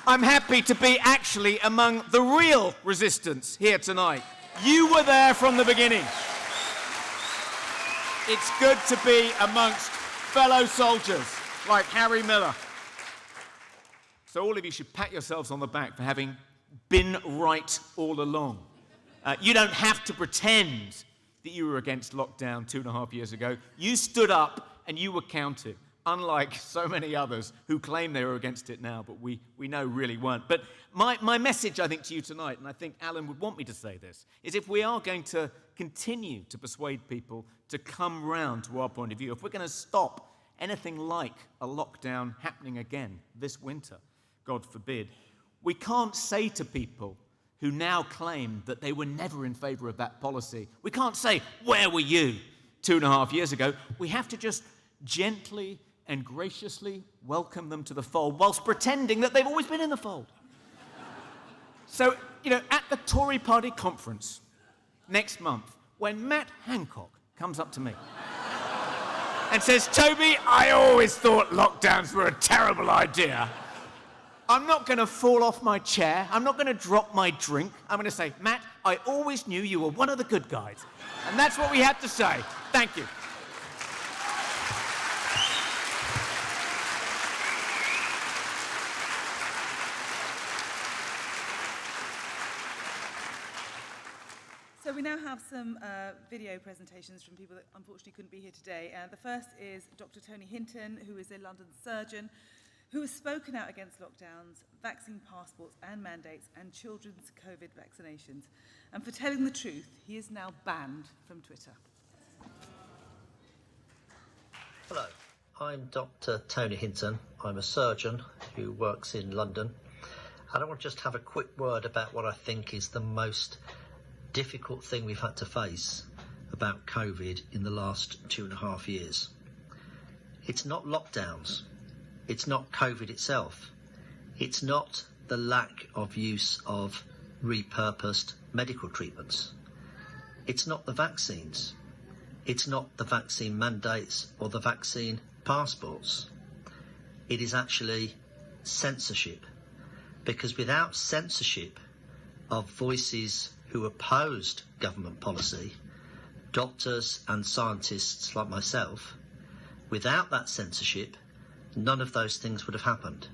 C: I'm happy to be actually among the real resistance here tonight. You were there from the beginning. It's good to be amongst fellow soldiers like Harry Miller. So all of you should pat yourselves on the back for having been right all along. You don't have to pretend that you were against lockdown 2.5 years ago. You stood up and you were counted.
H: unlike so many others who claim they were against it now, but we know really weren't. But my message, I think, to you tonight, and I think Alan would want me to say this, is if we are going to continue to persuade people to come round to our point of view, if we're going to stop anything like a lockdown happening again this winter, God forbid, we can't say to people who now claim that they were never in favour of that policy, we can't say, where were you 2.5 years ago? We have to just gently and graciously welcome them to the fold whilst pretending that they've always been in the fold. So, at the Tory party conference next month, when Matt Hancock comes up to me and says, Toby, I always thought lockdowns were a terrible idea, I'm not going to fall off my chair. I'm not going to drop my drink. I'm going to say, Matt, I always knew you were one of the good guys. And that's what we had to say. Thank you.
R: So we now have some video presentations from people that unfortunately couldn't be here today. The first is Dr. Tony Hinton, who is a London surgeon, who has spoken out against lockdowns, vaccine passports and mandates, and children's COVID vaccinations. And for telling the truth, he is now banned from Twitter.
D: Hello, I'm Dr. Tony Hinton. I'm a surgeon who works in London. And I want to just have a quick word about what I think is the most difficult thing we've had to face about COVID in the last 2.5 years. It's not lockdowns. It's not COVID itself. It's not the lack of use of repurposed medical treatments. It's not the vaccines. It's not the vaccine mandates or the vaccine passports. It is actually censorship. Because without censorship of voices who opposed government policy, doctors and scientists like myself, without that censorship, none of those things would have happened.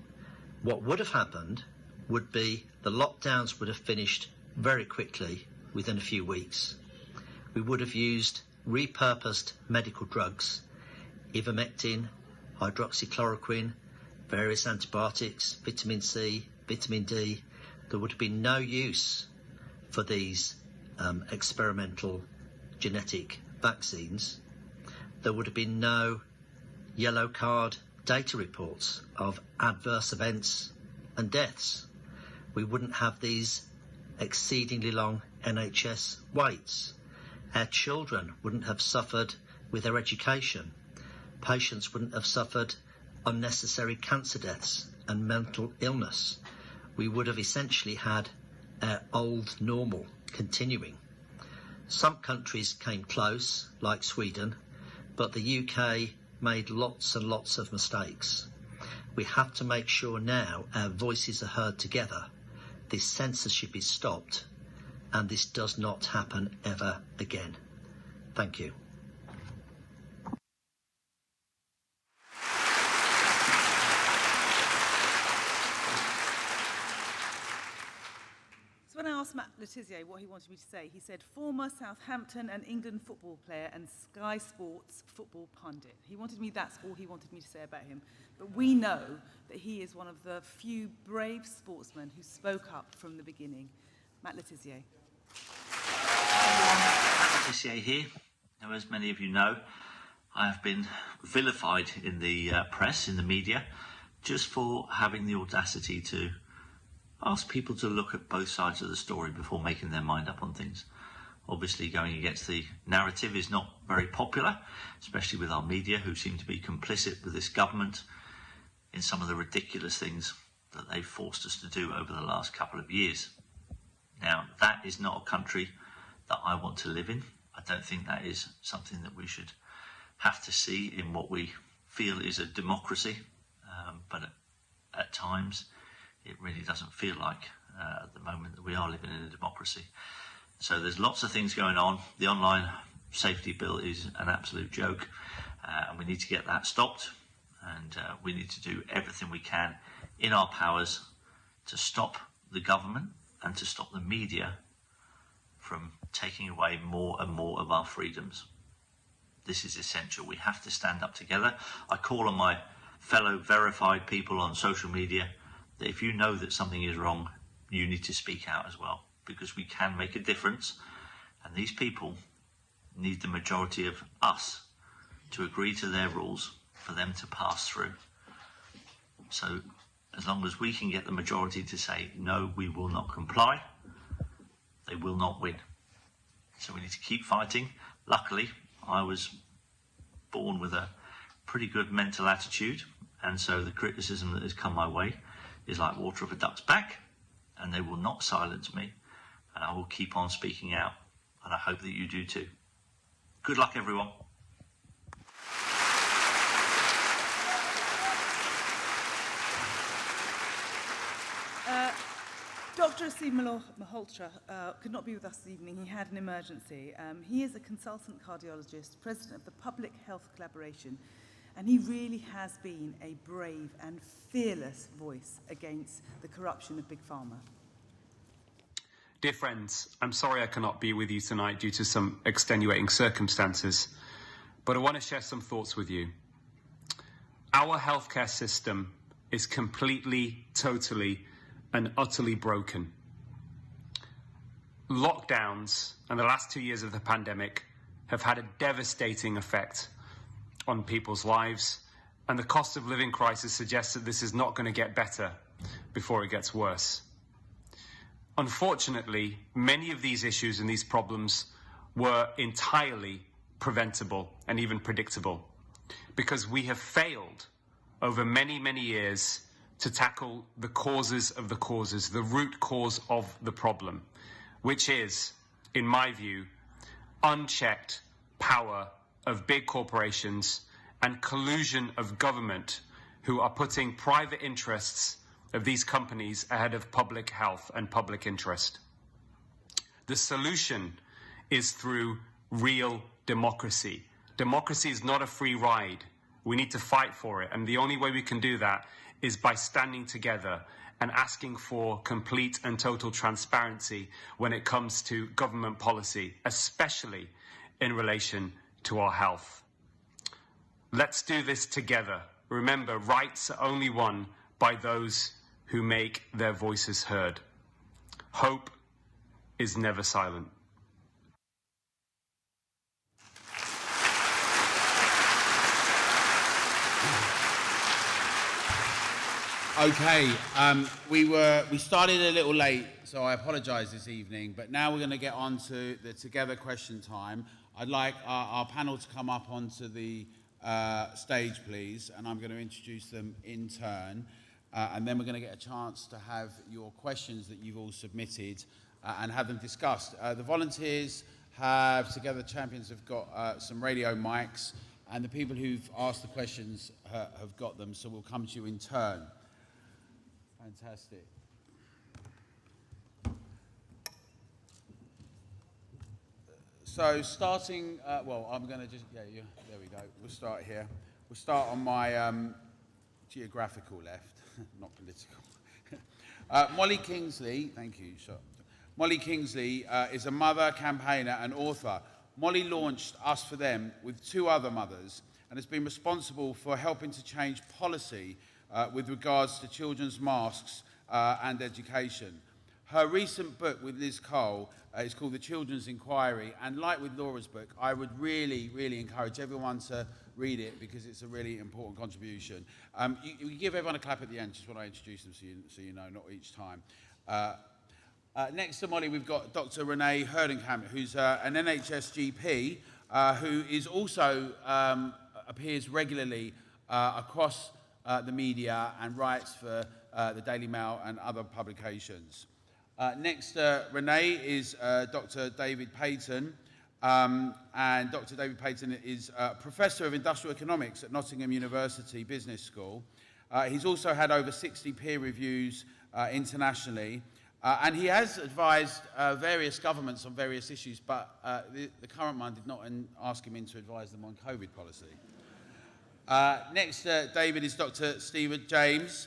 D: What would have happened would be the lockdowns would have finished very quickly within a few weeks. We would have used repurposed medical drugs, ivermectin, hydroxychloroquine, various antibiotics, vitamin C, vitamin D. There would have been no use for these experimental genetic vaccines. There would have been no yellow card data reports of adverse events and deaths. We wouldn't have these exceedingly long NHS waits. Our children wouldn't have suffered with their education. Patients wouldn't have suffered unnecessary cancer deaths and mental illness. We would have essentially had our old normal continuing. Some countries came close, like Sweden, but the UK made lots and lots of mistakes. We have to make sure now our voices are heard together, this censorship is stopped, and this does not happen ever again. Thank you.
R: So when I asked Matt Letizia what he wanted me to say, he said former Southampton and England football player and Sky Sports football pundit. He wanted me, that's all he wanted me to say about him. But we know that he is one of the few brave sportsmen who spoke up from the beginning. Matt Letizia.
I: Matt Letizia here. Now, as many of you know, I have been vilified in the press, in the media, just for having the audacity to ask people to look at both sides of the story before making their mind up on things. Obviously, going against the narrative is not very popular, especially with our media, who seem to be complicit with this government in some of the ridiculous things that they've forced us to do over the last couple of years. Now, that is not a country that I want to live in. I don't think that is something that we should have to see in what we feel is a democracy, but at times it really doesn't feel like at the moment that we are living in a democracy. So there's lots of things going on. The online safety bill is an absolute joke, and we need to get that stopped, and we need to do everything we can in our powers to stop the government and to stop the media from taking away more and more of our freedoms. This is essential. We have to stand up together. I call on my fellow verified people on social media that if you know that something is wrong, you need to speak out as well, because we can make a difference. And these people need the majority of us to agree to their rules for them to pass through. So as long as we can get the majority to say, no, we will not comply, they will not win. So we need to keep fighting. Luckily, I was born with a pretty good mental attitude, and so the criticism that has come my way is like water off a duck's back, and they will not silence me, and I will keep on speaking out, and I hope that you do too. Good luck, everyone.
R: Dr. Stephen Malhotra could not be with us this evening. He had an emergency. He is a consultant cardiologist, president of the Public Health Collaboration, and he really has been a brave and fearless voice against the corruption of Big Pharma.
E: Dear friends, I'm sorry I cannot be with you tonight due to some extenuating circumstances, but I want to share some thoughts with you. Our healthcare system is completely, totally, and utterly broken. Lockdowns and the last 2 years of the pandemic have had a devastating effect on people's lives, and the cost of living crisis suggests that this is not going to get better before it gets worse. Unfortunately, many of these issues and these problems were entirely preventable and even predictable, because we have failed over many, many years to tackle the causes of the causes, the root cause of the problem, which is, in my view, unchecked power of big corporations and collusion of government who are putting private interests of these companies ahead of public health and public interest. The solution is through real democracy. Democracy is not a free ride. We need to fight for it, and the only way we can do that is by standing together and asking for complete and total transparency when it comes to government policy, especially in relation to our health. Let's do this together. Remember, rights are only won by those who make their voices heard. Hope is never silent.
A: Okay, we started a little late, so I apologise this evening, but now we're going to get on to the Together question time. I'd like our panel to come up onto the stage, please, and I'm going to introduce them in turn, and then we're going to get a chance to have your questions that you've all submitted and have them discussed. The volunteers Together Champions have got some radio mics, and the people who've asked the questions have got them, so we'll come to you in turn. Fantastic. So starting, I'm going to just, there we go. We'll start here. We'll start on my geographical left, not political. Molly Kingsley, thank you. Molly Kingsley is a mother, campaigner and author. Molly launched Us For Them with 2 other mothers and has been responsible for helping to change policy with regards to children's masks and education. Her recent book with Liz Cole is called The Children's Inquiry, and like with Laura's book, I would really, really encourage everyone to read it because it's a really important contribution. You give everyone a clap at the end just when I introduce them so you know, not each time. Next to Molly, we've got Dr. Renee Hurtingham, who's an NHS GP who is also appears regularly across the media and writes for the Daily Mail and other publications. Next to Renee is Dr. David Paton, and Dr. David Paton is Professor of Industrial Economics at Nottingham University Business School. He's also had over 60 peer reviews internationally, and he has advised various governments on various issues, but the current one did not ask him in to advise them on COVID policy. Next, David is Dr. Steve James.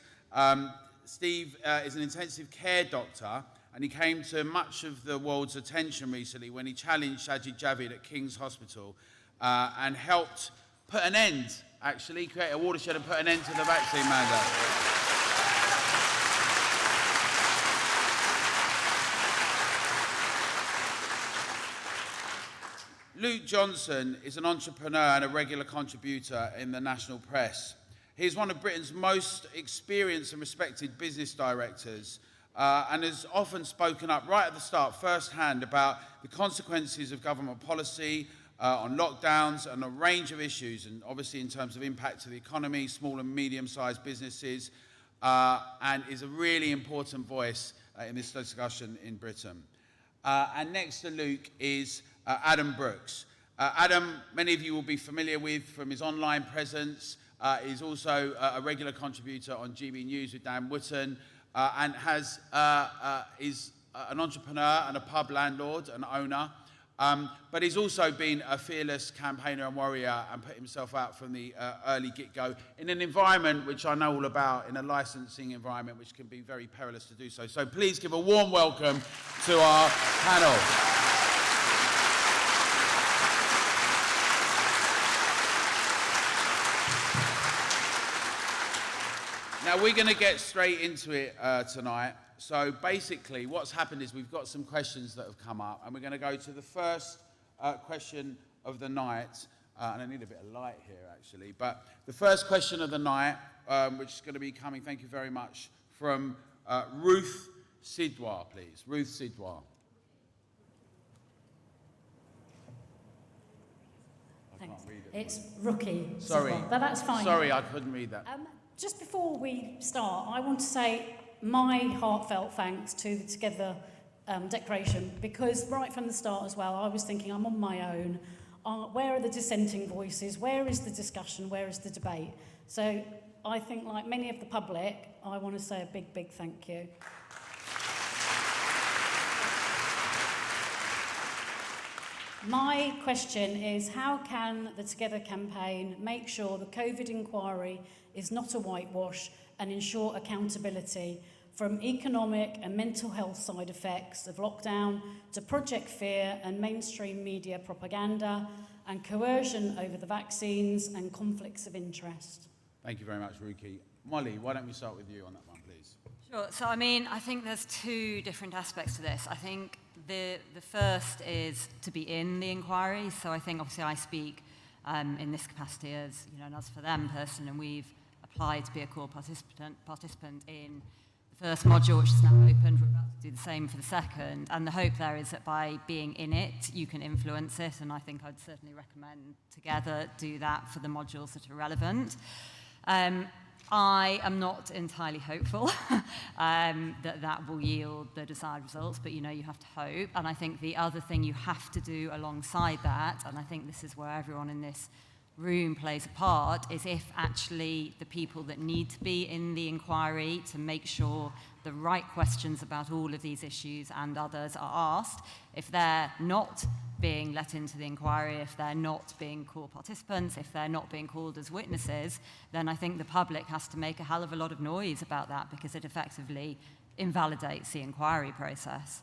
A: Steve is an intensive care doctor, and he came to much of the world's attention recently when he challenged Sajid Javid at King's Hospital and helped put an end, actually, create a watershed and put an end to the vaccine mandate. Luke Johnson is an entrepreneur and a regular contributor in the national press. He is one of Britain's most experienced and respected business directors and has often spoken up right at the start, firsthand, about the consequences of government policy on lockdowns and a range of issues, and obviously in terms of impact to the economy, small and medium-sized businesses, and is a really important voice in this discussion in Britain. And next to Luke is Adam Brooks. Adam, many of you will be familiar with from his online presence. He's also a regular contributor on GB News with Dan Wootton, and is an entrepreneur and a pub landlord and owner. But he's also been a fearless campaigner and warrior and put himself out from the early get-go in an environment which I know all about, in a licensing environment which can be very perilous to do so. So please give a warm welcome to our panel. Now, we're going to get straight into it tonight. So basically, what's happened is we've got some questions that have come up, and we're going to go to the first question of the night. And I need a bit of light here, actually. But the first question of the night, which is going to be coming, thank you very much, from Ruth Sidwar, please. Ruth Sidwar. I can't read it.
G: It's Rookie.
A: Sorry.
G: Sidwar, but that's fine.
A: Sorry, I couldn't read that.
G: Just before we start, I want to say my heartfelt thanks to the Together Declaration, because right from the start as well, I was thinking I'm on my own. Where are the dissenting voices? Where is the discussion? Where is the debate? So I think, like many of the public, I want to say a big, big thank you. My question is, how can the Together campaign make sure the COVID inquiry is not a whitewash and ensure accountability from economic and mental health side effects of lockdown to Project Fear and mainstream media propaganda and coercion over the vaccines and conflicts of interest?
A: Thank you very much, Ruki. Molly, why don't we start with you on that one, please?
J: Sure. So, I mean, I think there's two different aspects to this. I think the first is to be in the inquiry. So I think, obviously, I speak in this capacity as, an Us For Them person, and we've applied to be a core participant in the first module, which is now opened. We're about to do the same for the second. And the hope there is that by being in it, you can influence it. And I think I'd certainly recommend Together do that for the modules that are relevant. I am not entirely hopeful that will yield the desired results, but you have to hope. And I think the other thing you have to do alongside that, and I think this is where everyone in this room plays a part, is if actually the people that need to be in the inquiry to make sure the right questions about all of these issues and others are asked, if they're not being let into the inquiry, if they're not being core participants, if they're not being called as witnesses, then I think the public has to make a hell of a lot of noise about that, because it effectively invalidates the inquiry process.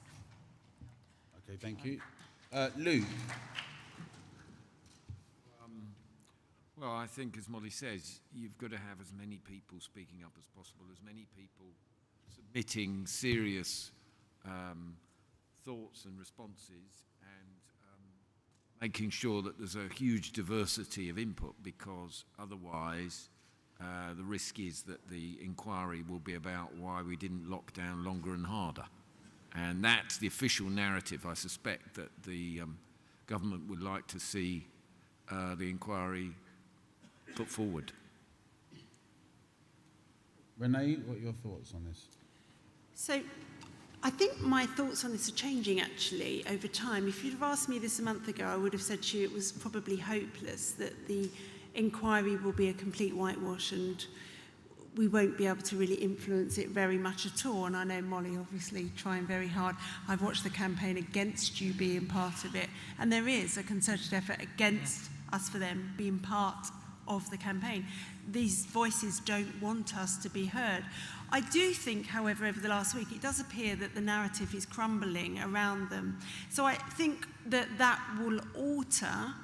A: Okay, thank you. Luke.
K: Well, I think, as Molly says, you've got to have as many people speaking up as possible, as many people submitting serious thoughts and responses, and making sure that there's a huge diversity of input, because otherwise the risk is that the inquiry will be about why we didn't lock down longer and harder. And that's the official narrative, I suspect, that the government would like to see the inquiry put forward.
A: Renee, what are your thoughts on this?
L: So I think my thoughts on this are changing, actually, over time. If you'd have asked me this a month ago, I would have said to you it was probably hopeless, that the inquiry will be a complete whitewash and we won't be able to really influence it very much at all. And I know Molly obviously trying very hard. I've watched the campaign against you being part of it, and there is a concerted effort against Us For Them being part of the campaign. These voices don't want us to be heard. I do think, however, over the last week, it does appear that the narrative is crumbling around them. So I think that that will alter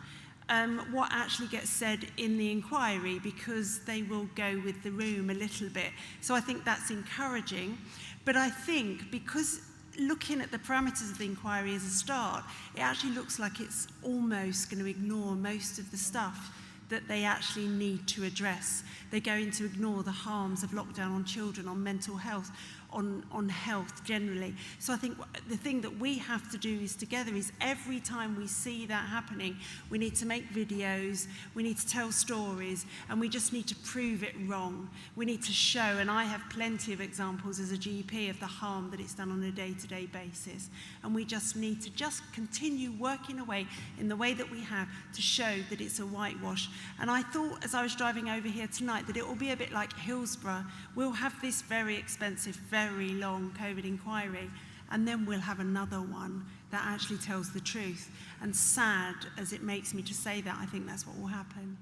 L: what actually gets said in the inquiry, because they will go with the room a little bit. So I think that's encouraging. But I think because looking at the parameters of the inquiry as a start, it actually looks like it's almost going to ignore most of the stuff that they actually need to address. They're going to ignore the harms of lockdown on children, on mental health, on health generally. So I think the thing that we have to do is together is every time we see that happening, we need to make videos, we need to tell stories, and we just need to prove it wrong. We need to show, and I have plenty of examples as a GP of the harm that it's done on a day-to-day basis. And we just need to just continue working away in the way that we have to show that it's a whitewash. And I thought as I was driving over here tonight that it will be a bit like Hillsborough. We'll have this very expensive, very long COVID inquiry, and then we'll have another one that actually tells the truth. And sad as it makes me to say that, I think that's what will happen.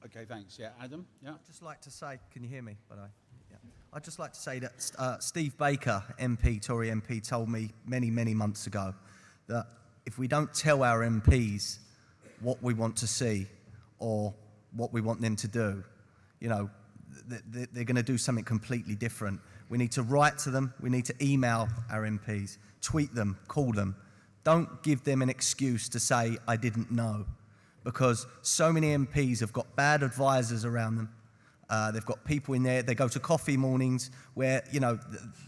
A: Okay, thanks. Yeah, Adam? Yeah.
B: I'd just like to say, can you hear me? Yeah. I'd just like to say that Steve Baker, MP, Tory MP, told me many, many months ago that if we don't tell our MPs what we want to see or what we want them to do, you know, they're going to do something completely different. We need to write to them, we need to email our MPs, tweet them, call them. Don't give them an excuse to say, I didn't know, because so many MPs have got bad advisors around them. They've got people in there, they go to coffee mornings where, you know,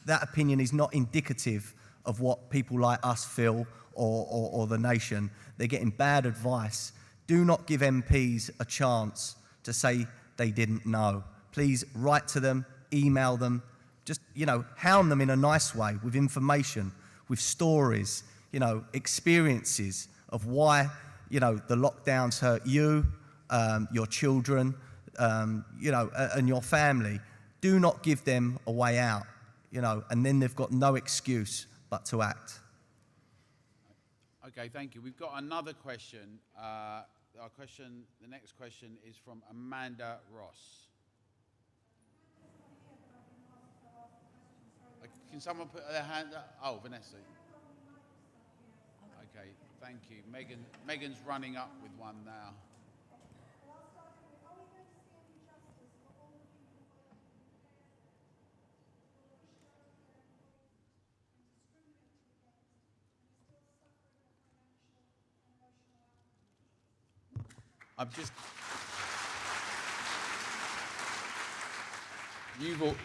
B: that opinion is not indicative of what people like us feel or the nation. They're getting bad advice. Do not give MPs a chance to say they didn't know. Please write to them, email them, just, you know, hound them in a nice way with information, with stories, you know, experiences of why, you know, the lockdowns hurt you, your children, you know, and your family. Do not give them a way out, you know, and then they've got no excuse but to act.
A: Okay, thank you. We've got another question. The next question is from Amanda Ross. Can someone put their hand up? Oh, Vanessa. Okay, thank you. Megan's running up with one now.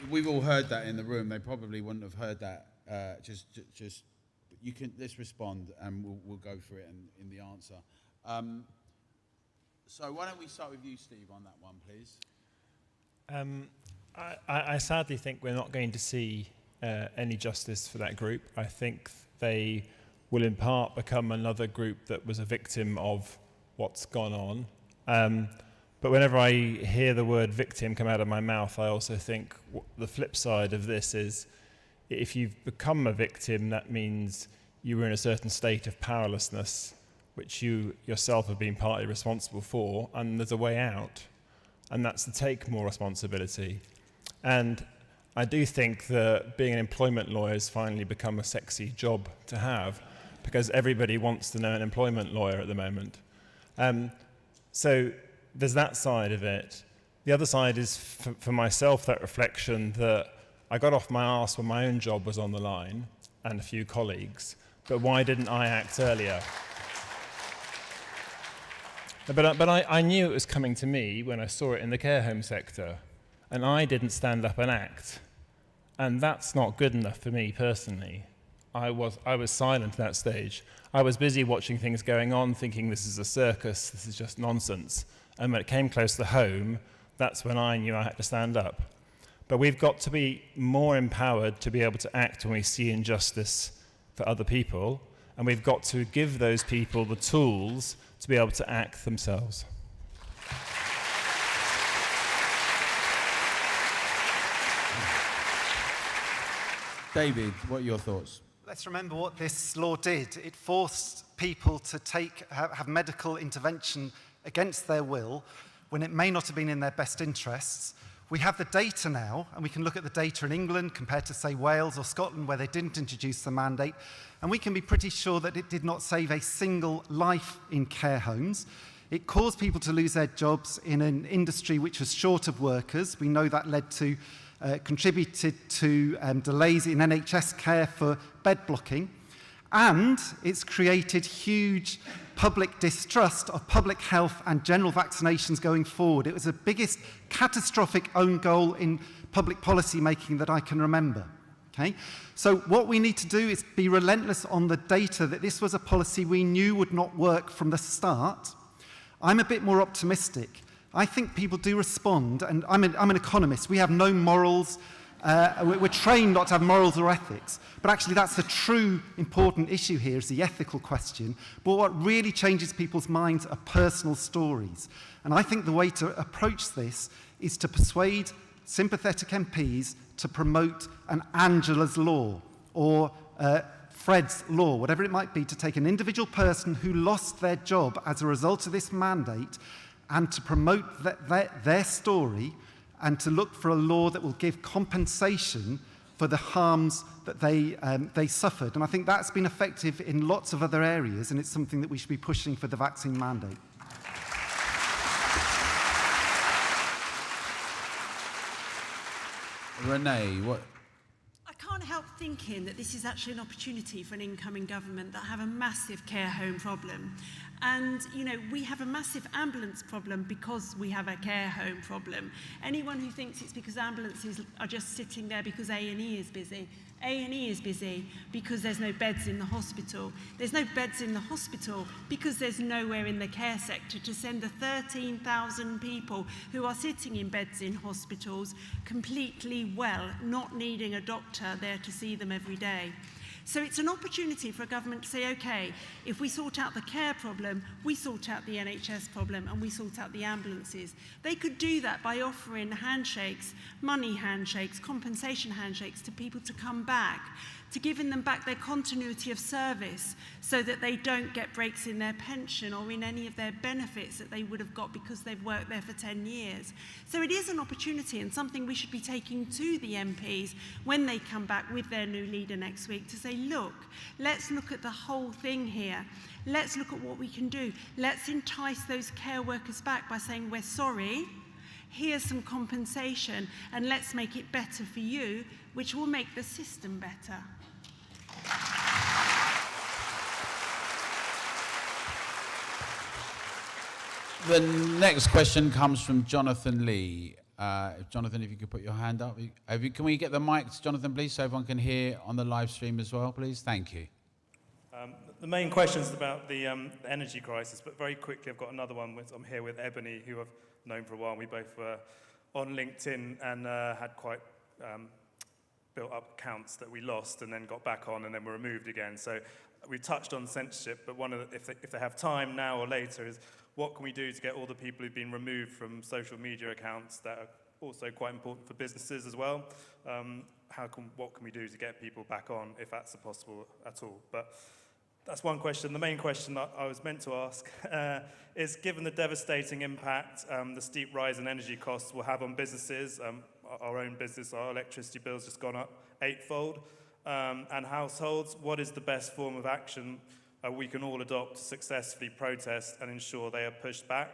A: We've all heard that in the room. They probably wouldn't have heard that. Let's respond, and we'll go through it in the answer. So why don't we start with you, Steve, on that one, please?
M: I sadly think we're not going to see any justice for that group. I think they will in part become another group that was a victim of what's gone on. But whenever I hear the word victim come out of my mouth, I also think the flip side of this is if you've become a victim, that means you were in a certain state of powerlessness, which you yourself have been partly responsible for, and there's a way out, and that's to take more responsibility. And I do think that being an employment lawyer has finally become a sexy job to have, because everybody wants to know an employment lawyer at the moment. So there's that side of it. The other side is, for myself, that reflection that I got off my arse when my own job was on the line, and a few colleagues, but why didn't I act earlier? But I knew it was coming to me when I saw it in the care home sector, and I didn't stand up and act. And that's not good enough for me personally. I was silent at that stage. I was busy watching things going on, thinking this is a circus, this is just nonsense. And when it came close to home, that's when I knew I had to stand up. But we've got to be more empowered to be able to act when we see injustice for other people, and we've got to give those people the tools to be able to act themselves.
A: David, what are your thoughts?
N: Let's remember what this law did. It forced people to have medical intervention against their will when it may not have been in their best interests, We have the data now, and we can look at the data in England compared to, say, Wales or Scotland, where they didn't introduce the mandate, and we can be pretty sure that it did not save a single life in care homes. It caused people to lose their jobs in an industry which was short of workers. We know that led to, contributed to delays in NHS care for bed blocking, and it's created huge public distrust of public health and general vaccinations going forward. It was the biggest catastrophic own goal in public policy making that I can remember. Okay? So what we need to do is be relentless on the data that this was a policy we knew would not work from the start. I'm a bit more optimistic. I think people do respond, and I'm an economist. We have no morals. We're trained not to have morals or ethics, but actually that's the true important issue here, is the ethical question. But what really changes people's minds are personal stories. And I think the way to approach this is to persuade sympathetic MPs to promote an Angela's Law or Fred's Law, whatever it might be, to take an individual person who lost their job as a result of this mandate and to promote their story, and to look for a law that will give compensation for the harms that they suffered. And I think that's been effective in lots of other areas, and it's something that we should be pushing for the vaccine mandate.
A: Renee, what?
L: I can't help thinking that this is actually an opportunity for an incoming government that have a massive care home problem. And, you know, we have a massive ambulance problem because we have a care home problem. Anyone who thinks it's because ambulances are just sitting there because A&E is busy, A&E is busy because there's no beds in the hospital. There's no beds in the hospital because there's nowhere in the care sector to send the 13,000 people who are sitting in beds in hospitals completely well, not needing a doctor there to see them every day. So it's an opportunity for a government to say, okay, if we sort out the care problem, we sort out the NHS problem, and we sort out the ambulances. They could do that by offering handshakes, money handshakes, compensation handshakes to people to come back, to giving them back their continuity of service so that they don't get breaks in their pension or in any of their benefits that they would have got because they've worked there for 10 years. So it is an opportunity and something we should be taking to the MPs when they come back with their new leader next week to say, look, let's look at the whole thing here. Let's look at what we can do. Let's entice those care workers back by saying, we're sorry, here's some compensation, and let's make it better for you, which will make the system better.
A: The next question comes from Jonathan Lee. Jonathan, if you could put your hand up. Can we get the mic to Jonathan, please, so everyone can hear on the live stream as well, please? Thank you.
O: The main question is about the energy crisis, but very quickly I've got another one. I'm here with Ebony, who I've known for a while. We both were on LinkedIn and had quite built up accounts that we lost and then got back on and then were removed again. So we've touched on censorship, but one of the, if they have time now or later, is what can we do to get all the people who've been removed from social media accounts that are also quite important for businesses as well? What can we do to get people back on, if that's possible at all? But that's one question. The main question I was meant to ask is, given the devastating impact the steep rise in energy costs will have on businesses, our own business, our electricity bills just gone up 8-fold, and households, what is the best form of action we can all adopt to successfully protest and ensure they are pushed back?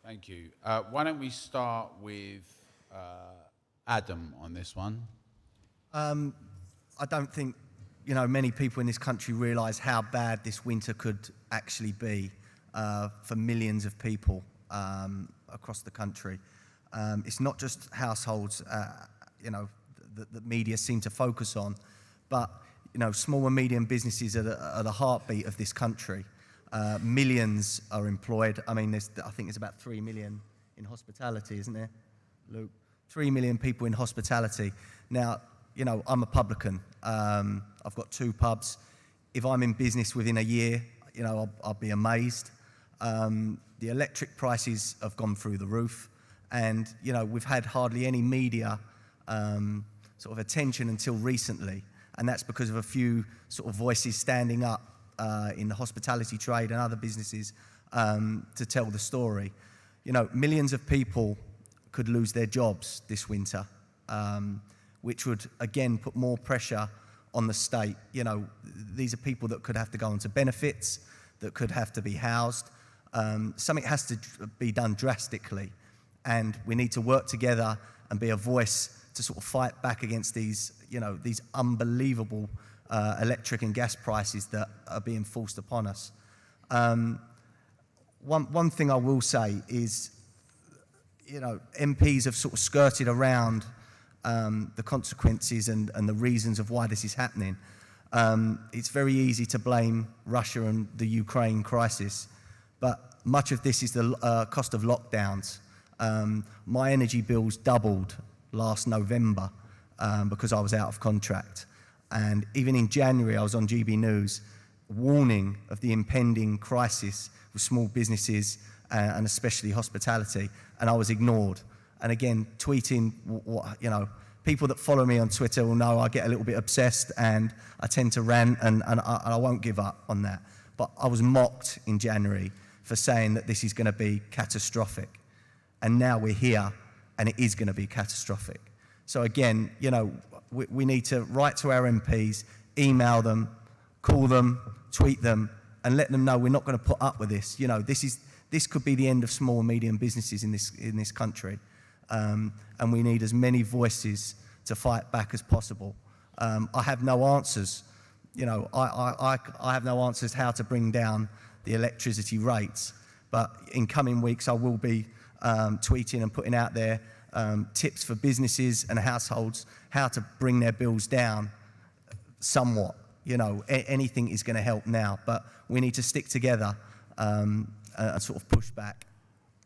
A: Thank you. Why don't we start with Adam on this one?
B: I don't think many people in this country realise how bad this winter could actually be for millions of people across the country. It's not just households, that the media seem to focus on, but small and medium businesses are the heartbeat of this country. Millions are employed. I mean, I think there's about 3 million in hospitality, isn't there, Luke? 3 million people in hospitality. Now, I'm a publican. I've got 2 pubs. If I'm in business within a year, I'll be amazed. The electric prices have gone through the roof, and we've had hardly any media sort of attention until recently, and that's because of a few sort of voices standing up in the hospitality trade and other businesses to tell the story. Millions of people could lose their jobs this winter, which would again put more pressure on the state. You know, these are people that could have to go onto benefits, that could have to be housed. Something has to be done drastically, and we need to work together and be a voice to sort of fight back against these, you know, these unbelievable electric and gas prices that are being forced upon us. One thing I will say is, you know, MPs have sort of skirted around the consequences and the reasons of why this is happening. It's very easy to blame Russia and the Ukraine crisis, but much of this is the cost of lockdowns. My energy bills doubled last November because I was out of contract. And even in January, I was on GB News warning of the impending crisis with small businesses and especially hospitality, and I was ignored. And again, tweeting, you know, people that follow me on Twitter will know I get a little bit obsessed and I tend to rant, and I won't give up on that. But I was mocked in January for saying that this is going to be catastrophic. And now we're here, and it is going to be catastrophic. So again, you know, we need to write to our MPs, email them, call them, tweet them, and let them know we're not going to put up with this. You know, this could be the end of small and medium businesses in this country, and we need as many voices to fight back as possible. I have no answers. You know, I have no answers how to bring down the electricity rates, but in coming weeks I will be tweeting and putting out there tips for businesses and households how to bring their bills down somewhat. You know, anything is going to help now, but we need to stick together and sort of push back.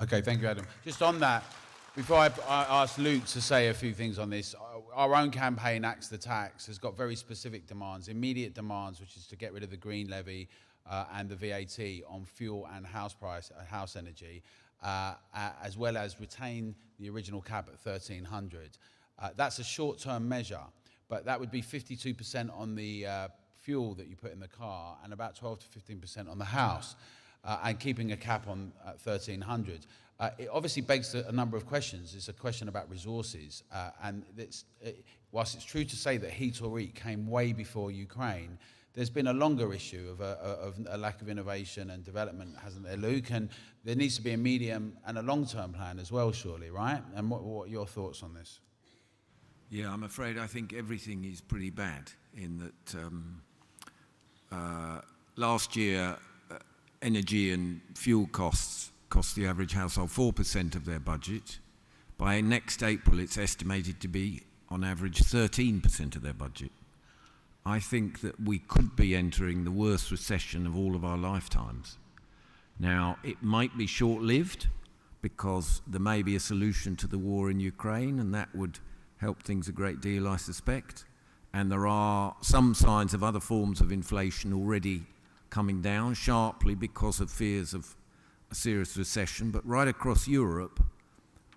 A: Okay, thank you, Adam. Just on that, before I ask Luke to say a few things on this, our own campaign, Axe the Tax, has got very specific demands, immediate demands, which is to get rid of the green levy and the VAT on fuel and house energy, as well as retain the original cap at 1,300. That's a short-term measure, but that would be 52% on the fuel that you put in the car and about 12 to 15% on the house, and keeping a cap on 1,300. It obviously begs a number of questions. It's a question about resources, and whilst it's true to say that heat or eat came way before Ukraine, there's been a longer issue of a lack of innovation and development, hasn't there, Luke? And there needs to be a medium and a long-term plan as well, surely, right? And what are your thoughts on this?
K: Yeah, I'm afraid I think everything is pretty bad in that last year energy and fuel costs cost the average household 4% of their budget. By next April, it's estimated to be, on average, 13% of their budget. I think that we could be entering the worst recession of all of our lifetimes. Now, it might be short-lived because there may be a solution to the war in Ukraine, and that would help things a great deal, I suspect. And there are some signs of other forms of inflation already coming down sharply because of fears of a serious recession. But right across Europe,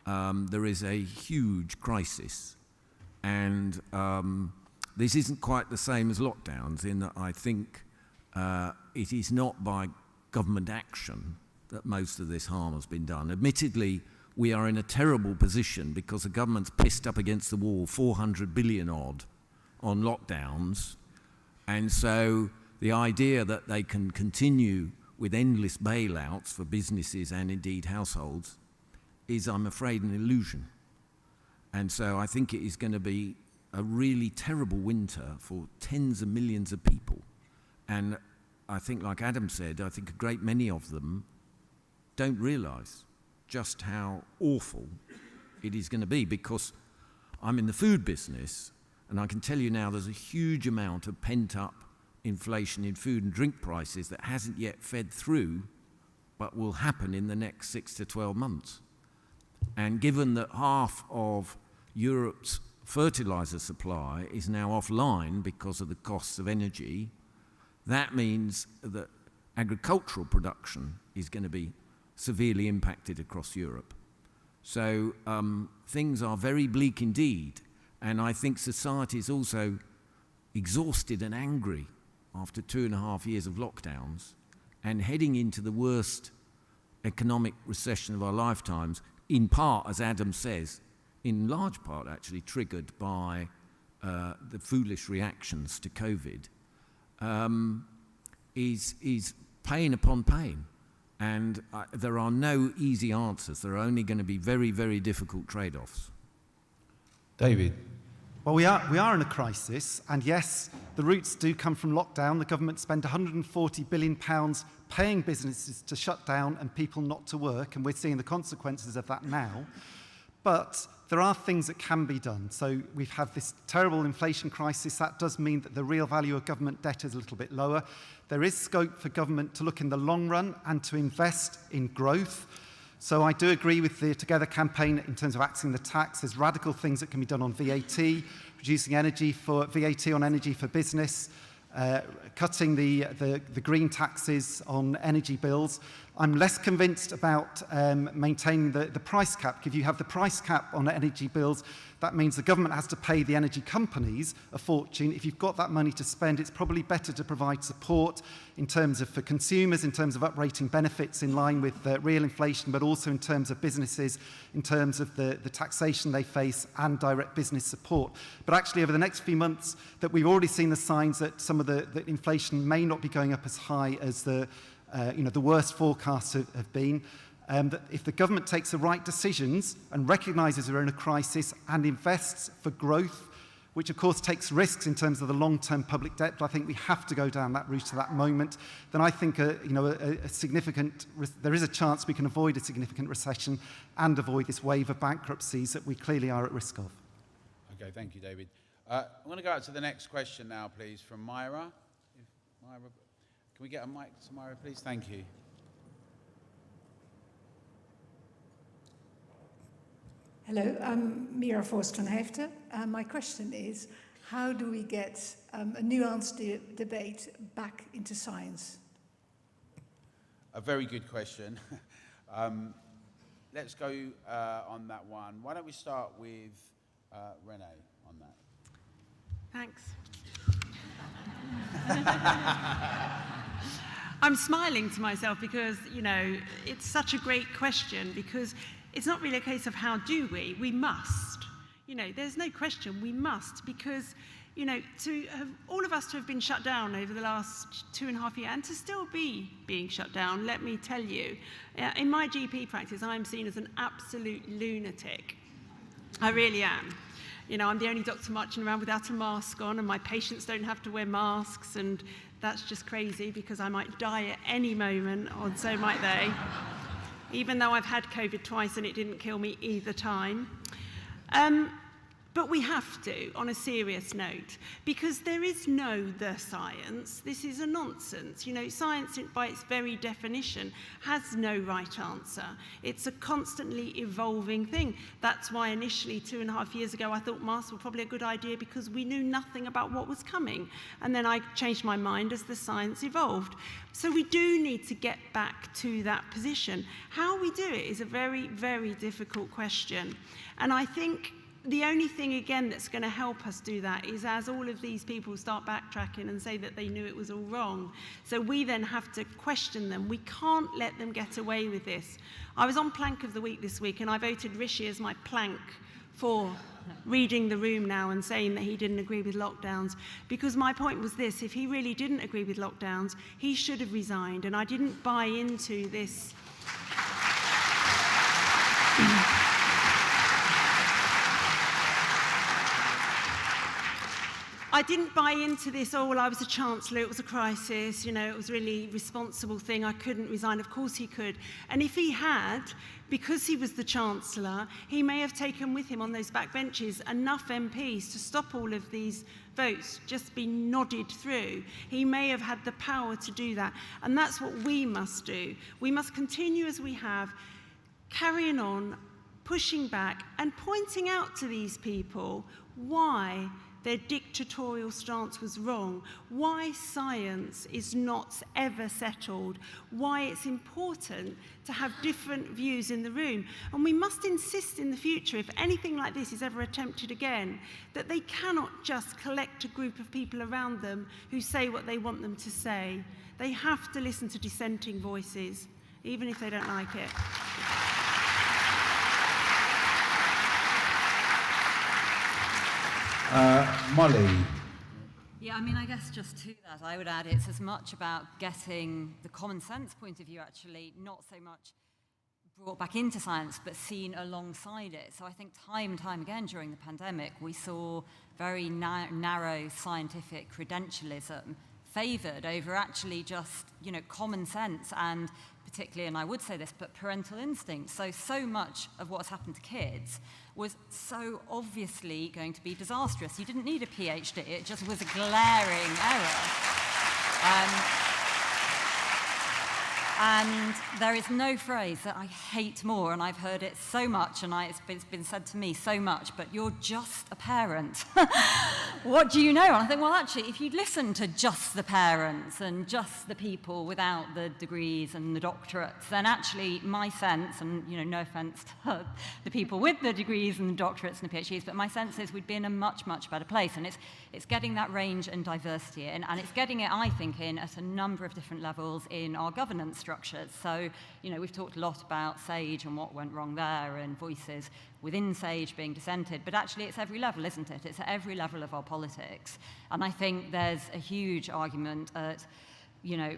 K: there is a huge crisis. And this isn't quite the same as lockdowns in that I think it is not by government action that most of this harm has been done. Admittedly, we are in a terrible position because the government's pissed up against the wall 400 billion odd on lockdowns, and so the idea that they can continue with endless bailouts for businesses and indeed households is, I'm afraid, an illusion. And so I think it is going to be a really terrible winter for tens of millions of people. And I think, like Adam said, I think a great many of them don't realise just how awful it is going to be, because I'm in the food business and I can tell you now there's a huge amount of pent-up inflation in food and drink prices that hasn't yet fed through but will happen in the next 6 to 12 months. And given that half of Europe's fertilizer supply is now offline because of the costs of energy, that means that agricultural production is going to be severely impacted across Europe. So things are very bleak indeed, and I think society is also exhausted and angry after 2.5 years of lockdowns, and heading into the worst economic recession of our lifetimes in part, as Adam says, in large part actually triggered by the foolish reactions to COVID, is pain upon pain. And there are no easy answers. There are only going to be very, very difficult trade-offs.
W: David.
N: Well, we are in a crisis, and yes, the roots do come from lockdown. The government spent £140 billion paying businesses to shut down and people not to work, and we're seeing the consequences of that now. But there are things that can be done. So we've had this terrible inflation crisis. That does mean that the real value of government debt is a little bit lower. There is scope for government to look in the long run and to invest in growth. So I do agree with the Together campaign in terms of axing the tax. There's radical things that can be done on VAT, reducing VAT on energy for business, cutting the green taxes on energy bills. I'm less convinced about maintaining the price cap. If you have the price cap on energy bills, that means the government has to pay the energy companies a fortune. If you've got that money to spend, it's probably better to provide support in terms of for consumers, in terms of uprating benefits in line with real inflation, but also in terms of businesses, in terms of the taxation they face and direct business support. But actually, over the next few months, that we've already seen the signs that some of the inflation may not be going up as high as the worst forecasts have been. That if the government takes the right decisions and recognises we're in a crisis and invests for growth, which of course takes risks in terms of the long-term public debt, but I think we have to go down that route at that moment, then I think there is a chance we can avoid a significant recession and avoid this wave of bankruptcies that we clearly are at risk of.
A: Okay, thank you, David. I'm going to go out to the next question now, please, from Myra. Myra, can we get a mic to Myra, please? Thank you.
P: Hello, I'm Mira Forst van Hefte. My question is, how do we get a nuanced debate back into science?
A: A very good question. Let's go on that one. Why don't we start with Renee on that?
L: Thanks. I'm smiling to myself because, it's such a great question, because it's not really a case of how do we. We must. There's no question we must, because, to have all of us to have been shut down over the last 2.5 years and to still be being shut down, let me tell you, in my GP practice, I'm seen as an absolute lunatic. I really am. I'm the only doctor marching around without a mask on, and my patients don't have to wear masks, and that's just crazy because I might die at any moment, or so might they. Even though I've had COVID twice and it didn't kill me either time. But we have to, on a serious note, because there is no the science. This is a nonsense. Science, by its very definition, has no right answer. It's a constantly evolving thing. That's why initially, 2.5 years ago, I thought masks were probably a good idea because we knew nothing about what was coming. And then I changed my mind as the science evolved. So we do need to get back to that position. How we do it is a very, very difficult question. And I think the only thing, again, that's going to help us do that is as all of these people start backtracking and say that they knew it was all wrong. So we then have to question them. We can't let them get away with this. I was on Plank of the Week this week, and I voted Rishi as my plank for reading the room now and saying that he didn't agree with lockdowns, because my point was this: if he really didn't agree with lockdowns, he should have resigned. And I didn't buy into this. I didn't buy into this, well, I was a chancellor, it was a crisis, it was a really responsible thing, I couldn't resign. Of course he could. And if he had, because he was the chancellor, he may have taken with him on those backbenches enough MPs to stop all of these votes just be nodded through. He may have had the power to do that. And that's what we must do. We must continue as we have, carrying on, pushing back, and pointing out to these people why their dictatorial stance was wrong, why science is not ever settled, why it's important to have different views in the room. And we must insist in the future, if anything like this is ever attempted again, that they cannot just collect a group of people around them who say what they want them to say. They have to listen to dissenting voices, even if they don't like it.
A: Molly.
J: Yeah, I mean, I guess just to that, I would add it's as much about getting the common sense point of view, actually, not so much brought back into science, but seen alongside it. So I think time and time again during the pandemic, we saw very narrow scientific credentialism favoured over actually just, you know, common sense and particularly, and I would say this, but parental instinct. So much of what's happened to kids was so obviously going to be disastrous. You didn't need a PhD, it just was a glaring error. And there is no phrase that I hate more, and I've heard it so much, and it's been said to me so much, but you're just a parent. What do you know? And I think, well, actually, if you'd listen to just the parents and just the people without the degrees and the doctorates, then actually my sense, and you know, no offense to the people with the degrees and the doctorates and the PhDs, but my sense is we'd be in a much, much better place. And it's getting that range and diversity in, and it's getting it, I think, in at a number of different levels in our governance structures. So, you know, we've talked a lot about SAGE and what went wrong there and voices within SAGE being dissented, but actually it's every level, isn't it? It's at every level of our politics. And I think there's a huge argument at, you know,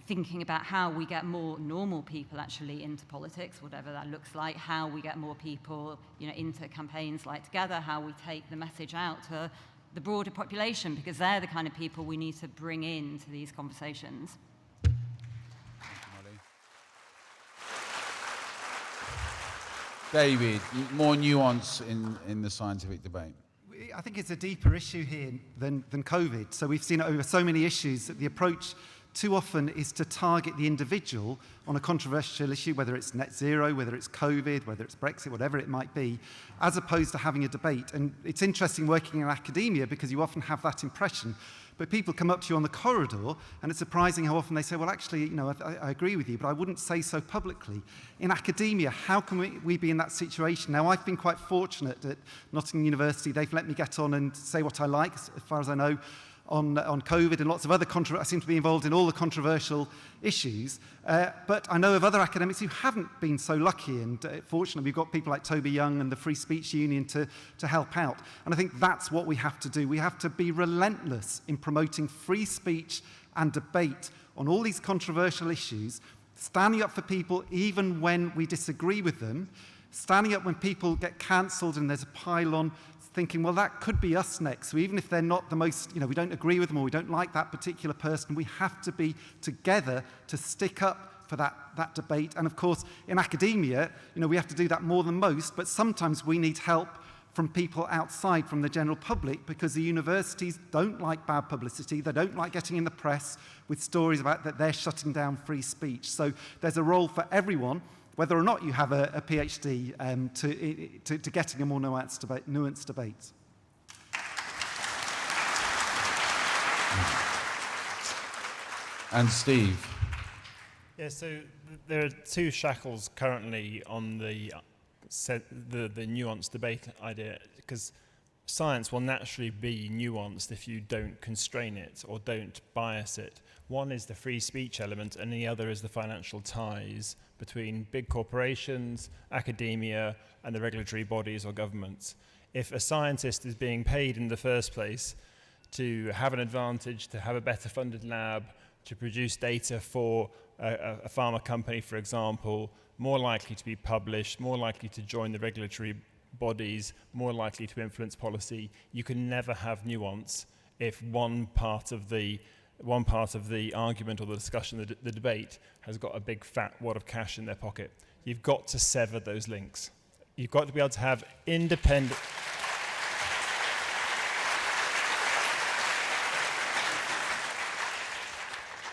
J: thinking about how we get more normal people actually into politics, whatever that looks like, how we get more people, you know, into campaigns like Together, how we take the message out to the broader population, because they're the kind of people we need to bring into these conversations.
A: David, more nuance in the scientific debate.
N: I think it's a deeper issue here than COVID. So we've seen it over so many issues that the approach too often is to target the individual on a controversial issue, whether it's net zero, whether it's COVID, whether it's Brexit, whatever it might be, as opposed to having a debate. And it's interesting working in academia because you often have that impression. But people come up to you on the corridor, and it's surprising how often they say, well, actually, you know, I agree with you, but I wouldn't say so publicly. In academia, how can we be in that situation? Now, I've been quite fortunate at Nottingham University. They've let me get on and say what I like, as far as I know, on COVID and lots of other I seem to be involved in all the controversial issues. But I know of other academics who haven't been so lucky, and fortunately we've got people like Toby Young and the Free Speech Union to help out. And I think that's what we have to do. We have to be relentless in promoting free speech and debate on all these controversial issues, standing up for people even when we disagree with them, standing up when people get cancelled and there's a pile-on, thinking, well, that could be us next. So even if they're not the most, you know, we don't agree with them or we don't like that particular person, we have to be together to stick up for that debate. And of course, in academia, you know, we have to do that more than most, but sometimes we need help from people outside, from the general public, because the universities don't like bad publicity. They don't like getting in the press with stories about that they're shutting down free speech. So there's a role for everyone, whether or not you have a PhD, to getting a more nuanced debate.
A: And Steve.
M: Yeah, so there are two shackles currently on the nuanced debate idea, because science will naturally be nuanced if you don't constrain it or don't bias it. One is the free speech element, and the other is the financial ties between big corporations, academia, and the regulatory bodies or governments. If a scientist is being paid in the first place to have an advantage, to have a better funded lab, to produce data for a pharma company, for example, more likely to be published, more likely to join the regulatory bodies, more likely to influence policy, you can never have nuance if one part of the argument or the discussion, the debate, has got a big fat wad of cash in their pocket. You've got to sever those links. You've got to be able to have independent...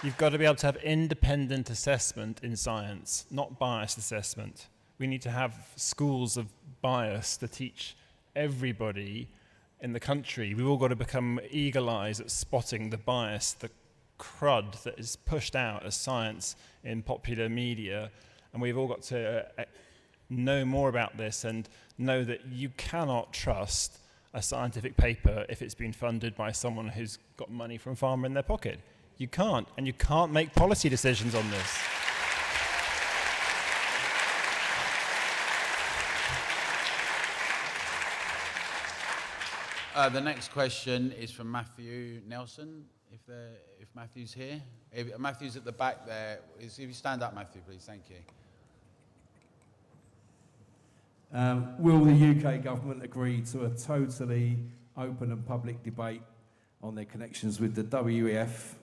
M: You've got to be able to have independent assessment in science, not biased assessment. We need to have schools of bias to teach everybody in the country. We've all got to become eagle eyes at spotting the bias, the crud that is pushed out as science in popular media. And we've all got to know more about this and know that you cannot trust a scientific paper if it's been funded by someone who's got money from pharma in their pocket. You can't, and you can't make policy decisions on this.
A: The next question is from Matthew Nelson, if Matthew's here. Matthew's at the back there. If you stand up, Matthew, please. Thank you.
Q: Will the UK government agree to a totally open and public debate on their connections with the WEF,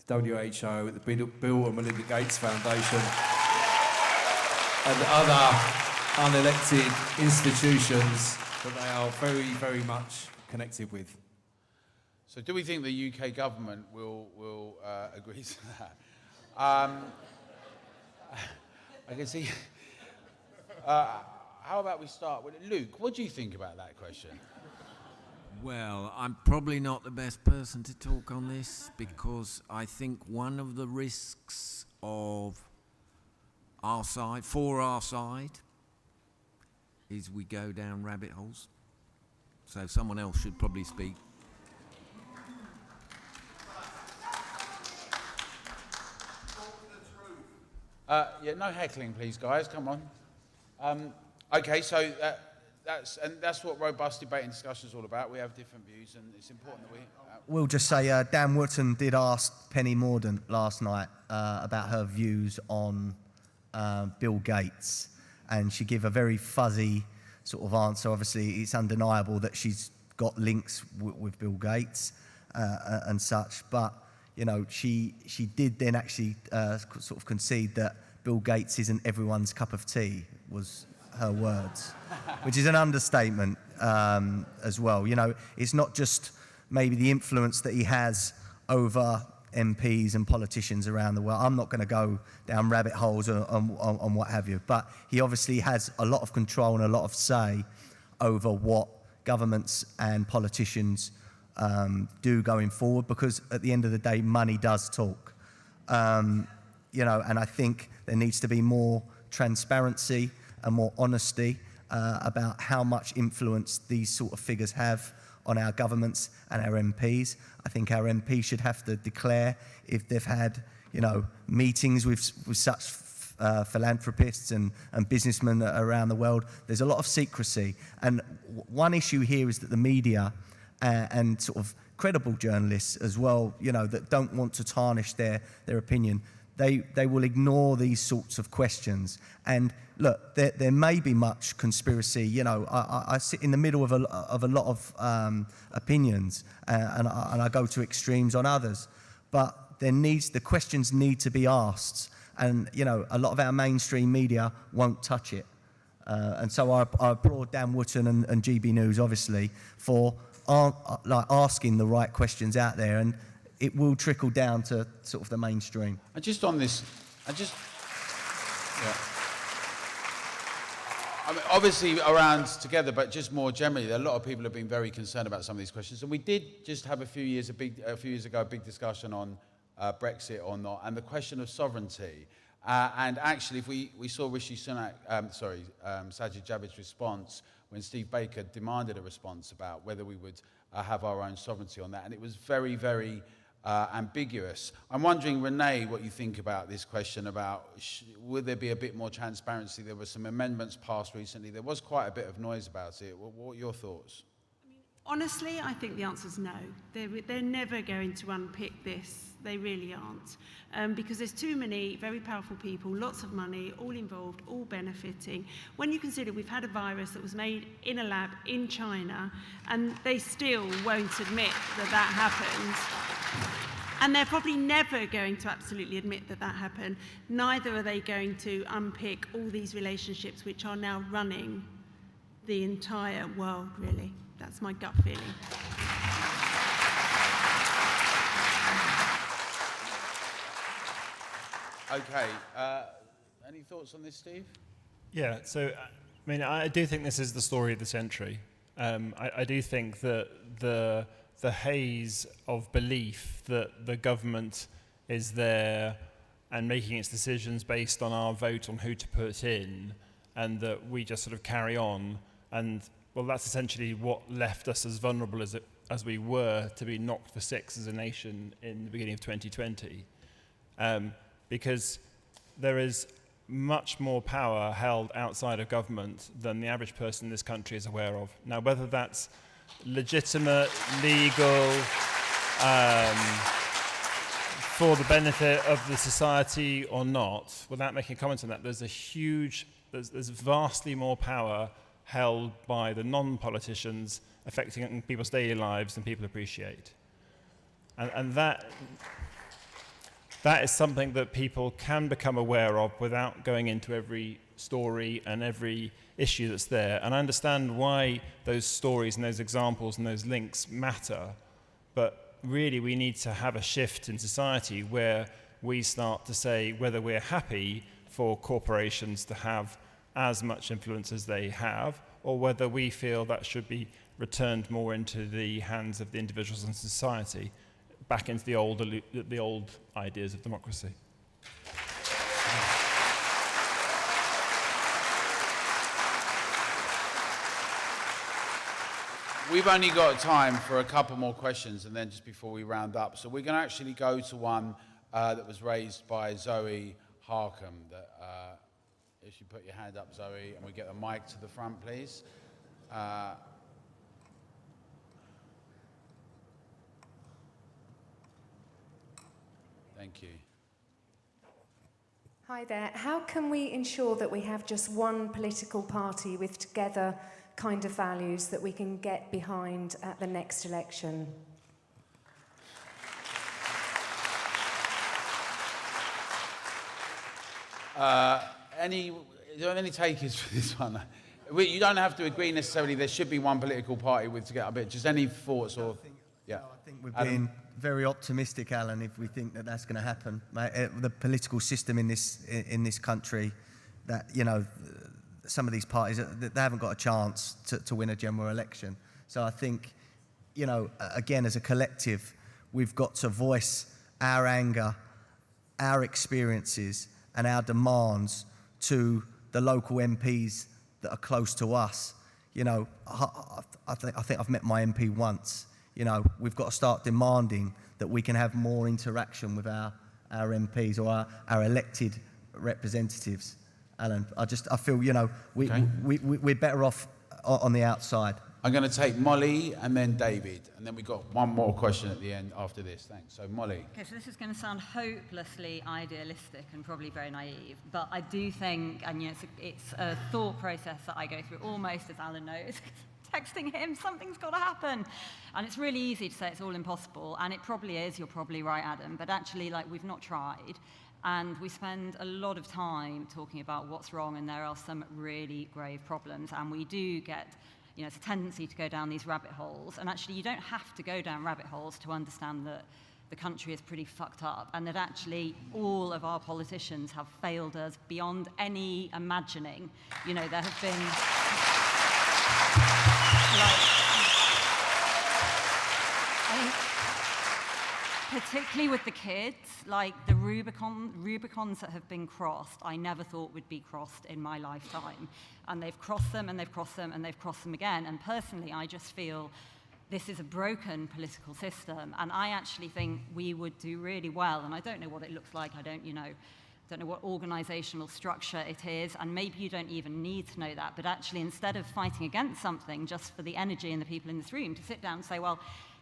Q: the WHO, the Bill and Melinda Gates Foundation, and other unelected institutions that they are very, very much connected with?
A: So do we think the UK government will agree to that? I can see... how about we start with Luke? What do you think about that question?
K: Well, I'm probably not the best person to talk on this because I think one of the risks of our side, for our side, is we go down rabbit holes. So someone else should probably speak.
A: Yeah, no heckling, please, guys. Come on. Okay, so that's what robust debate and discussion is all about. We have different views, and it's important that we...
B: We'll just say Dan Wootton did ask Penny Mordaunt last night about her views on Bill Gates, and she gave a very fuzzy sort of answer. Obviously, it's undeniable that she's got links with Bill Gates and such, but you know, she did then actually sort of concede that Bill Gates isn't everyone's cup of tea, was her words, which is an understatement as well. You know, it's not just maybe the influence that he has over MPs and politicians around the world. I'm not going to go down rabbit holes on what have you, but he obviously has a lot of control and a lot of say over what governments and politicians do going forward, because at the end of the day, money does talk. You know, and I think there needs to be more transparency and more honesty about how much influence these sort of figures have on our governments and our MPs. I think our MPs should have to declare if they've had, you know, meetings with such philanthropists and businessmen around the world. There's a lot of secrecy. And one issue here is that the media and sort of credible journalists as well, you know, that don't want to tarnish their opinion, they will ignore these sorts of questions. And look, there may be much conspiracy. You know, I sit in the middle of a lot of opinions, and I go to extremes on others. But the questions need to be asked, and you know, a lot of our mainstream media won't touch it. And so I applaud Dan Wootton and GB News, obviously, for asking the right questions out there, and it will trickle down to sort of the mainstream.
A: And just on this, yeah. I mean, obviously around together, but just more generally, a lot of people have been very concerned about some of these questions. And we did just have a few years ago a big discussion on Brexit or not, and the question of sovereignty. And actually, if we saw Rishi Sunak, Sajid Javid's response when Steve Baker demanded a response about whether we would have our own sovereignty on that, and it was very, very ambiguous. I'm wondering, Renee, what you think about this question about would there be a bit more transparency? There were some amendments passed recently. There was quite a bit of noise about it. What are your thoughts?
L: Honestly, I think the answer is no. They're never going to unpick this. They really aren't. Because there's too many very powerful people, lots of money, all involved, all benefiting. When you consider we've had a virus that was made in a lab in China, and they still won't admit that that happened. And they're probably never going to absolutely admit that that happened. Neither are they going to unpick all these relationships which are now running the entire world, really. That's my gut feeling.
A: Okay. Any thoughts on this, Steve?
M: Yeah, so, I mean, I do think this is the story of the century. I do think that the haze of belief that the government is there and making its decisions based on our vote on who to put in, and that we just sort of carry on, and well, that's essentially what left us as vulnerable as we were to be knocked for six as a nation in the beginning of 2020. Because there is much more power held outside of government than the average person in this country is aware of. Now, whether that's legitimate, legal, for the benefit of the society or not, without making a comment on that, there's vastly more power held by the non-politicians affecting people's daily lives than people appreciate. And that is something that people can become aware of without going into every story and every issue that's there. And I understand why those stories and those examples and those links matter, but really we need to have a shift in society where we start to say whether we're happy for corporations to have as much influence as they have, or whether we feel that should be returned more into the hands of the individuals in society, back into the old ideas of democracy.
A: We've only got time for a couple more questions, and then just before we round up. So we're going to actually go to one that was raised by Zoe Harkham. If you put your hand up, Zoe, and we get the mic to the front, please. Thank you.
S: Hi there. How can we ensure that we have just one political party with together kind of values that we can get behind at the next election?
A: Any takers for this one? You don't have to agree necessarily. There should be one political party with together, but just any thoughts or
B: I think we're being very optimistic, Alan, if we think that that's going to happen. The political system in this country, that some of these parties, they haven't got a chance to win a general election. So I think, again, as a collective, we've got to voice our anger, our experiences, and our demands to the local MPs that are close to us. I think I've met my MP once. We've got to start demanding that we can have more interaction with our MPs or our elected representatives. Alan, I feel, we're better off on the outside.
A: I'm going to take Molly and then David, and then we've got one more question at the end after this. Thanks. So, Molly.
J: Okay, so this is going to sound hopelessly idealistic and probably very naive, but I do think, and it's a thought process that I go through almost, as Alan knows, texting him, something's got to happen. And it's really easy to say it's all impossible, and it probably is. You're probably right, Adam, but actually, we've not tried. And we spend a lot of time talking about what's wrong, and there are some really grave problems, and we do get it's a tendency to go down these rabbit holes. And actually, you don't have to go down rabbit holes to understand that the country is pretty fucked up, and that actually all of our politicians have failed us beyond any imagining. There have been, particularly with the kids, the Rubicons that have been crossed, I never thought would be crossed in my lifetime. And they've crossed them, and they've crossed them, and they've crossed them again. And personally, I just feel this is a broken political system. And I actually think we would do really well. And I don't know what it looks like. I don't know what organizational structure it is. And maybe you don't even need to know that. But actually, instead of fighting against something, just for the energy and the people in this room, to sit down and say, well,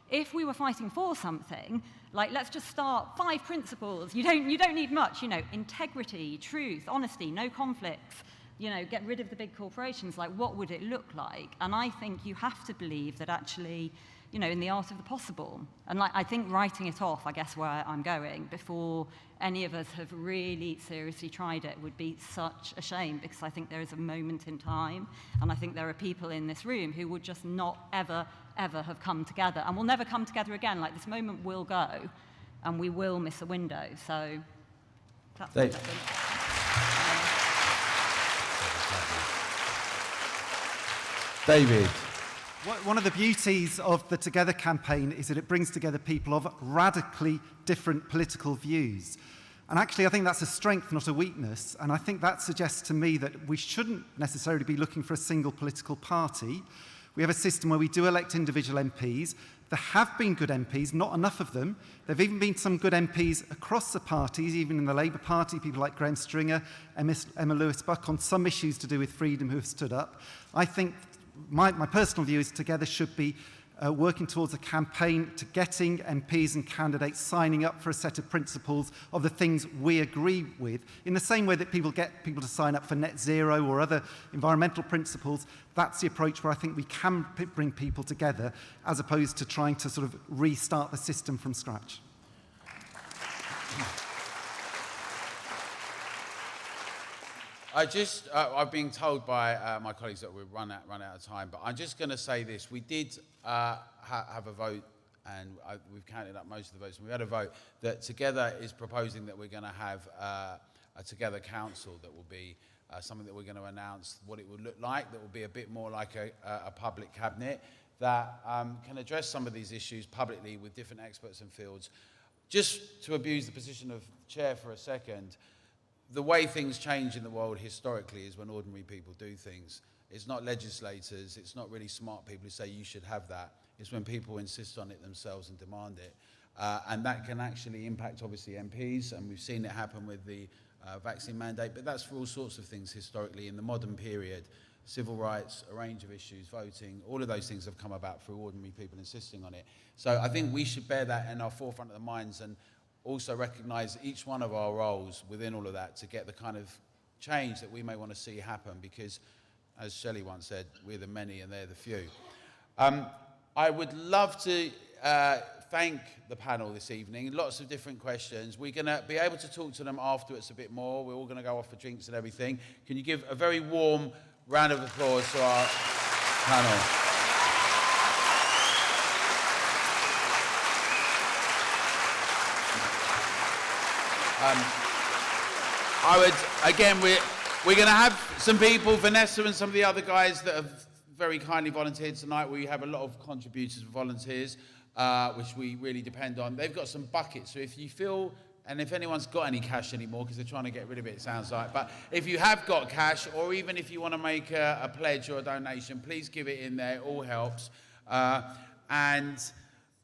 J: if we were fighting for something, let's just start 5 principles. You don't need much, integrity, truth, honesty, no conflicts, get rid of the big corporations. What would it look like? And I think you have to believe that actually, in the art of the possible. And I think writing it off, I guess where I'm going, before any of us have really seriously tried it would be such a shame, because I think there is a moment in time, and I think there are people in this room who would just not ever have come together, and will never come together again. This moment will go, and we will miss a window. So that's what I think.
A: David.
N: One of the beauties of the Together campaign is that it brings together people of radically different political views. And actually, I think that's a strength, not a weakness. And I think that suggests to me that we shouldn't necessarily be looking for a single political party. We have a system where we do elect individual MPs. There have been good MPs, not enough of them. There have even been some good MPs across the parties, even in the Labour Party, people like Graham Stringer, Emma Lewis-Buck, on some issues to do with freedom, who have stood up. I think my personal view is Together should be working towards a campaign to getting MPs and candidates signing up for a set of principles of the things we agree with, in the same way that people get people to sign up for net zero or other environmental principles. That's the approach where I think we can bring people together, as opposed to trying to sort of restart the system from scratch.
A: I've been told by my colleagues that we've run out of time, but I'm just going to say this. We did have a vote, and we've counted up most of the votes, and we had a vote that Together is proposing that we're going to have a Together Council that will be something that we're going to announce what it would look like, that will be a bit more like a public cabinet that can address some of these issues publicly with different experts and fields. Just to abuse the position of chair for a second, the way things change in the world historically is when ordinary people do things. It's not legislators, it's not really smart people who say you should have that. It's when people insist on it themselves and demand it. And that can actually impact, obviously, MPs, and we've seen it happen with the vaccine mandate, but that's for all sorts of things historically in the modern period. Civil rights, a range of issues, voting, all of those things have come about through ordinary people insisting on it. So I think we should bear that in our forefront of the minds and also recognise each one of our roles within all of that to get the kind of change that we may want to see happen, because, as Shelley once said, we're the many and they're the few. I would love to thank the panel this evening. Lots of different questions. We're going to be able to talk to them afterwards a bit more. We're all going to go off for drinks and everything. Can you give a very warm round of applause to our panel? We're going to have some people, Vanessa and some of the other guys that have very kindly volunteered tonight. We have a lot of contributors and volunteers, which we really depend on. They've got some buckets, so if you feel, and if anyone's got any cash anymore, because they're trying to get rid of it, it sounds like, but if you have got cash, or even if you want to make a pledge or a donation, please give it in there. It all helps. And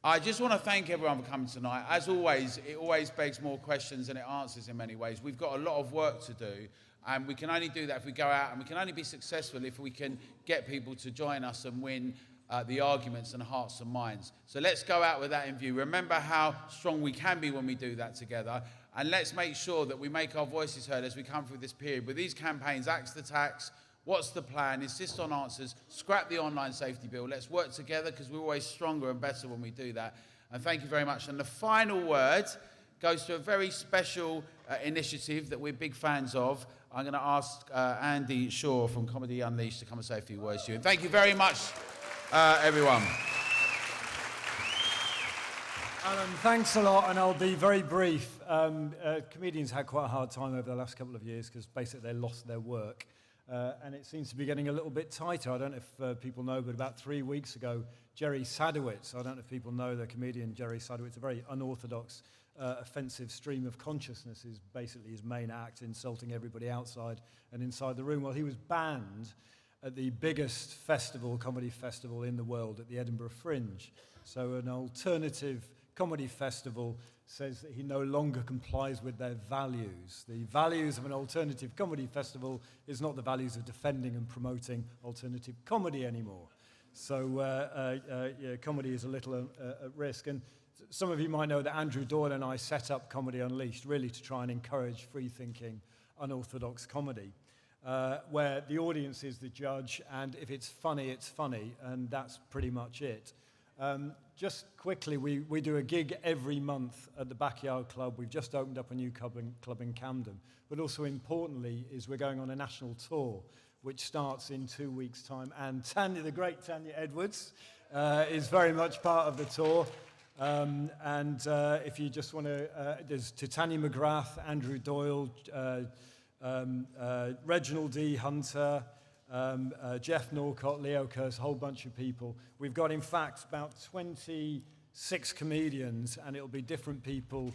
A: I just want to thank everyone for coming tonight. As always, it always begs more questions than it answers in many ways. We've got a lot of work to do, and we can only do that if we go out, and we can only be successful if we can get people to join us and win the arguments and hearts and minds. So let's go out with that in view. Remember how strong we can be when we do that together, and let's make sure that we make our voices heard as we come through this period. With these campaigns, Axe the Tax, what's the plan, insist on answers, scrap the online safety bill. Let's work together, because we're always stronger and better when we do that. And thank you very much. And the final word goes to a very special initiative that we're big fans of. I'm going to ask Andy Shaw from Comedy Unleashed to come and say a few words to you. And thank you very much, everyone.
F: Alan, thanks a lot, and I'll be very brief. Comedians had quite a hard time over the last couple of years because basically they lost their work. And it seems to be getting a little bit tighter. I don't know if people know, but about 3 weeks ago, Jerry Sadowitz, I don't know if people know the comedian Jerry Sadowitz, a very unorthodox, offensive stream of consciousness is basically his main act, insulting everybody outside and inside the room. Well, he was banned at the biggest festival, comedy festival in the world, at the Edinburgh Fringe. So an alternative comedy festival says that he no longer complies with their values. The values of an alternative comedy festival is not the values of defending and promoting alternative comedy anymore. So comedy is a little at risk. And some of you might know that Andrew Doyle and I set up Comedy Unleashed really to try and encourage free-thinking, unorthodox comedy, where the audience is the judge, and if it's funny, and that's pretty much it. Just quickly, we do a gig every month at the Backyard Club. We've just opened up a new club in Camden. But also importantly is we're going on a national tour, which starts in 2 weeks' time. And Tanya, the great Tanya Edwards, is very much part of the tour. If you just want to, there's Titania McGrath, Andrew Doyle, Reginald D. Hunter, Jeff Norcott, Leo Kurz, a whole bunch of people. We've got, in fact, about 26 comedians, and it'll be different people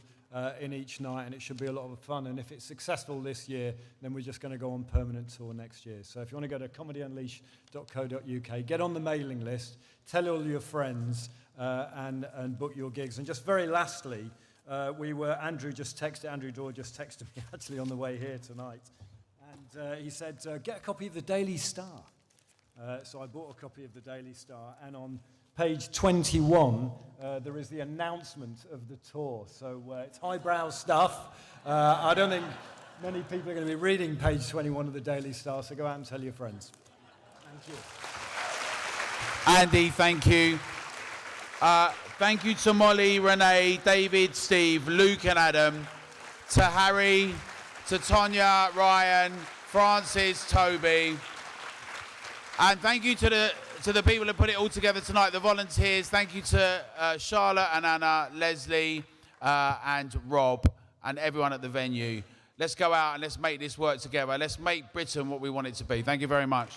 F: in each night, and it should be a lot of fun. And if it's successful this year, then we're just going to go on permanent tour next year. So if you want to go to comedyunleashed.co.uk, get on the mailing list, tell all your friends, and book your gigs. And just very lastly, Andrew Doyle just texted me actually on the way here tonight. He said, get a copy of the Daily Star. So I bought a copy of the Daily Star, and on page 21, there is the announcement of the tour. So it's highbrow stuff. I don't think many people are going to be reading page 21 of the Daily Star, so go out and tell your friends. Thank you.
A: Andy, thank you. Thank you to Molly, Renee, David, Steve, Luke and Adam, to Harry, to Tonya, Ryan, Francis, Toby. And thank you to the people who put it all together tonight, the volunteers. Thank you to Charlotte and Anna, Leslie and Rob and everyone at the venue. Let's go out and let's make this work together. Let's make Britain what we want it to be. Thank you very much.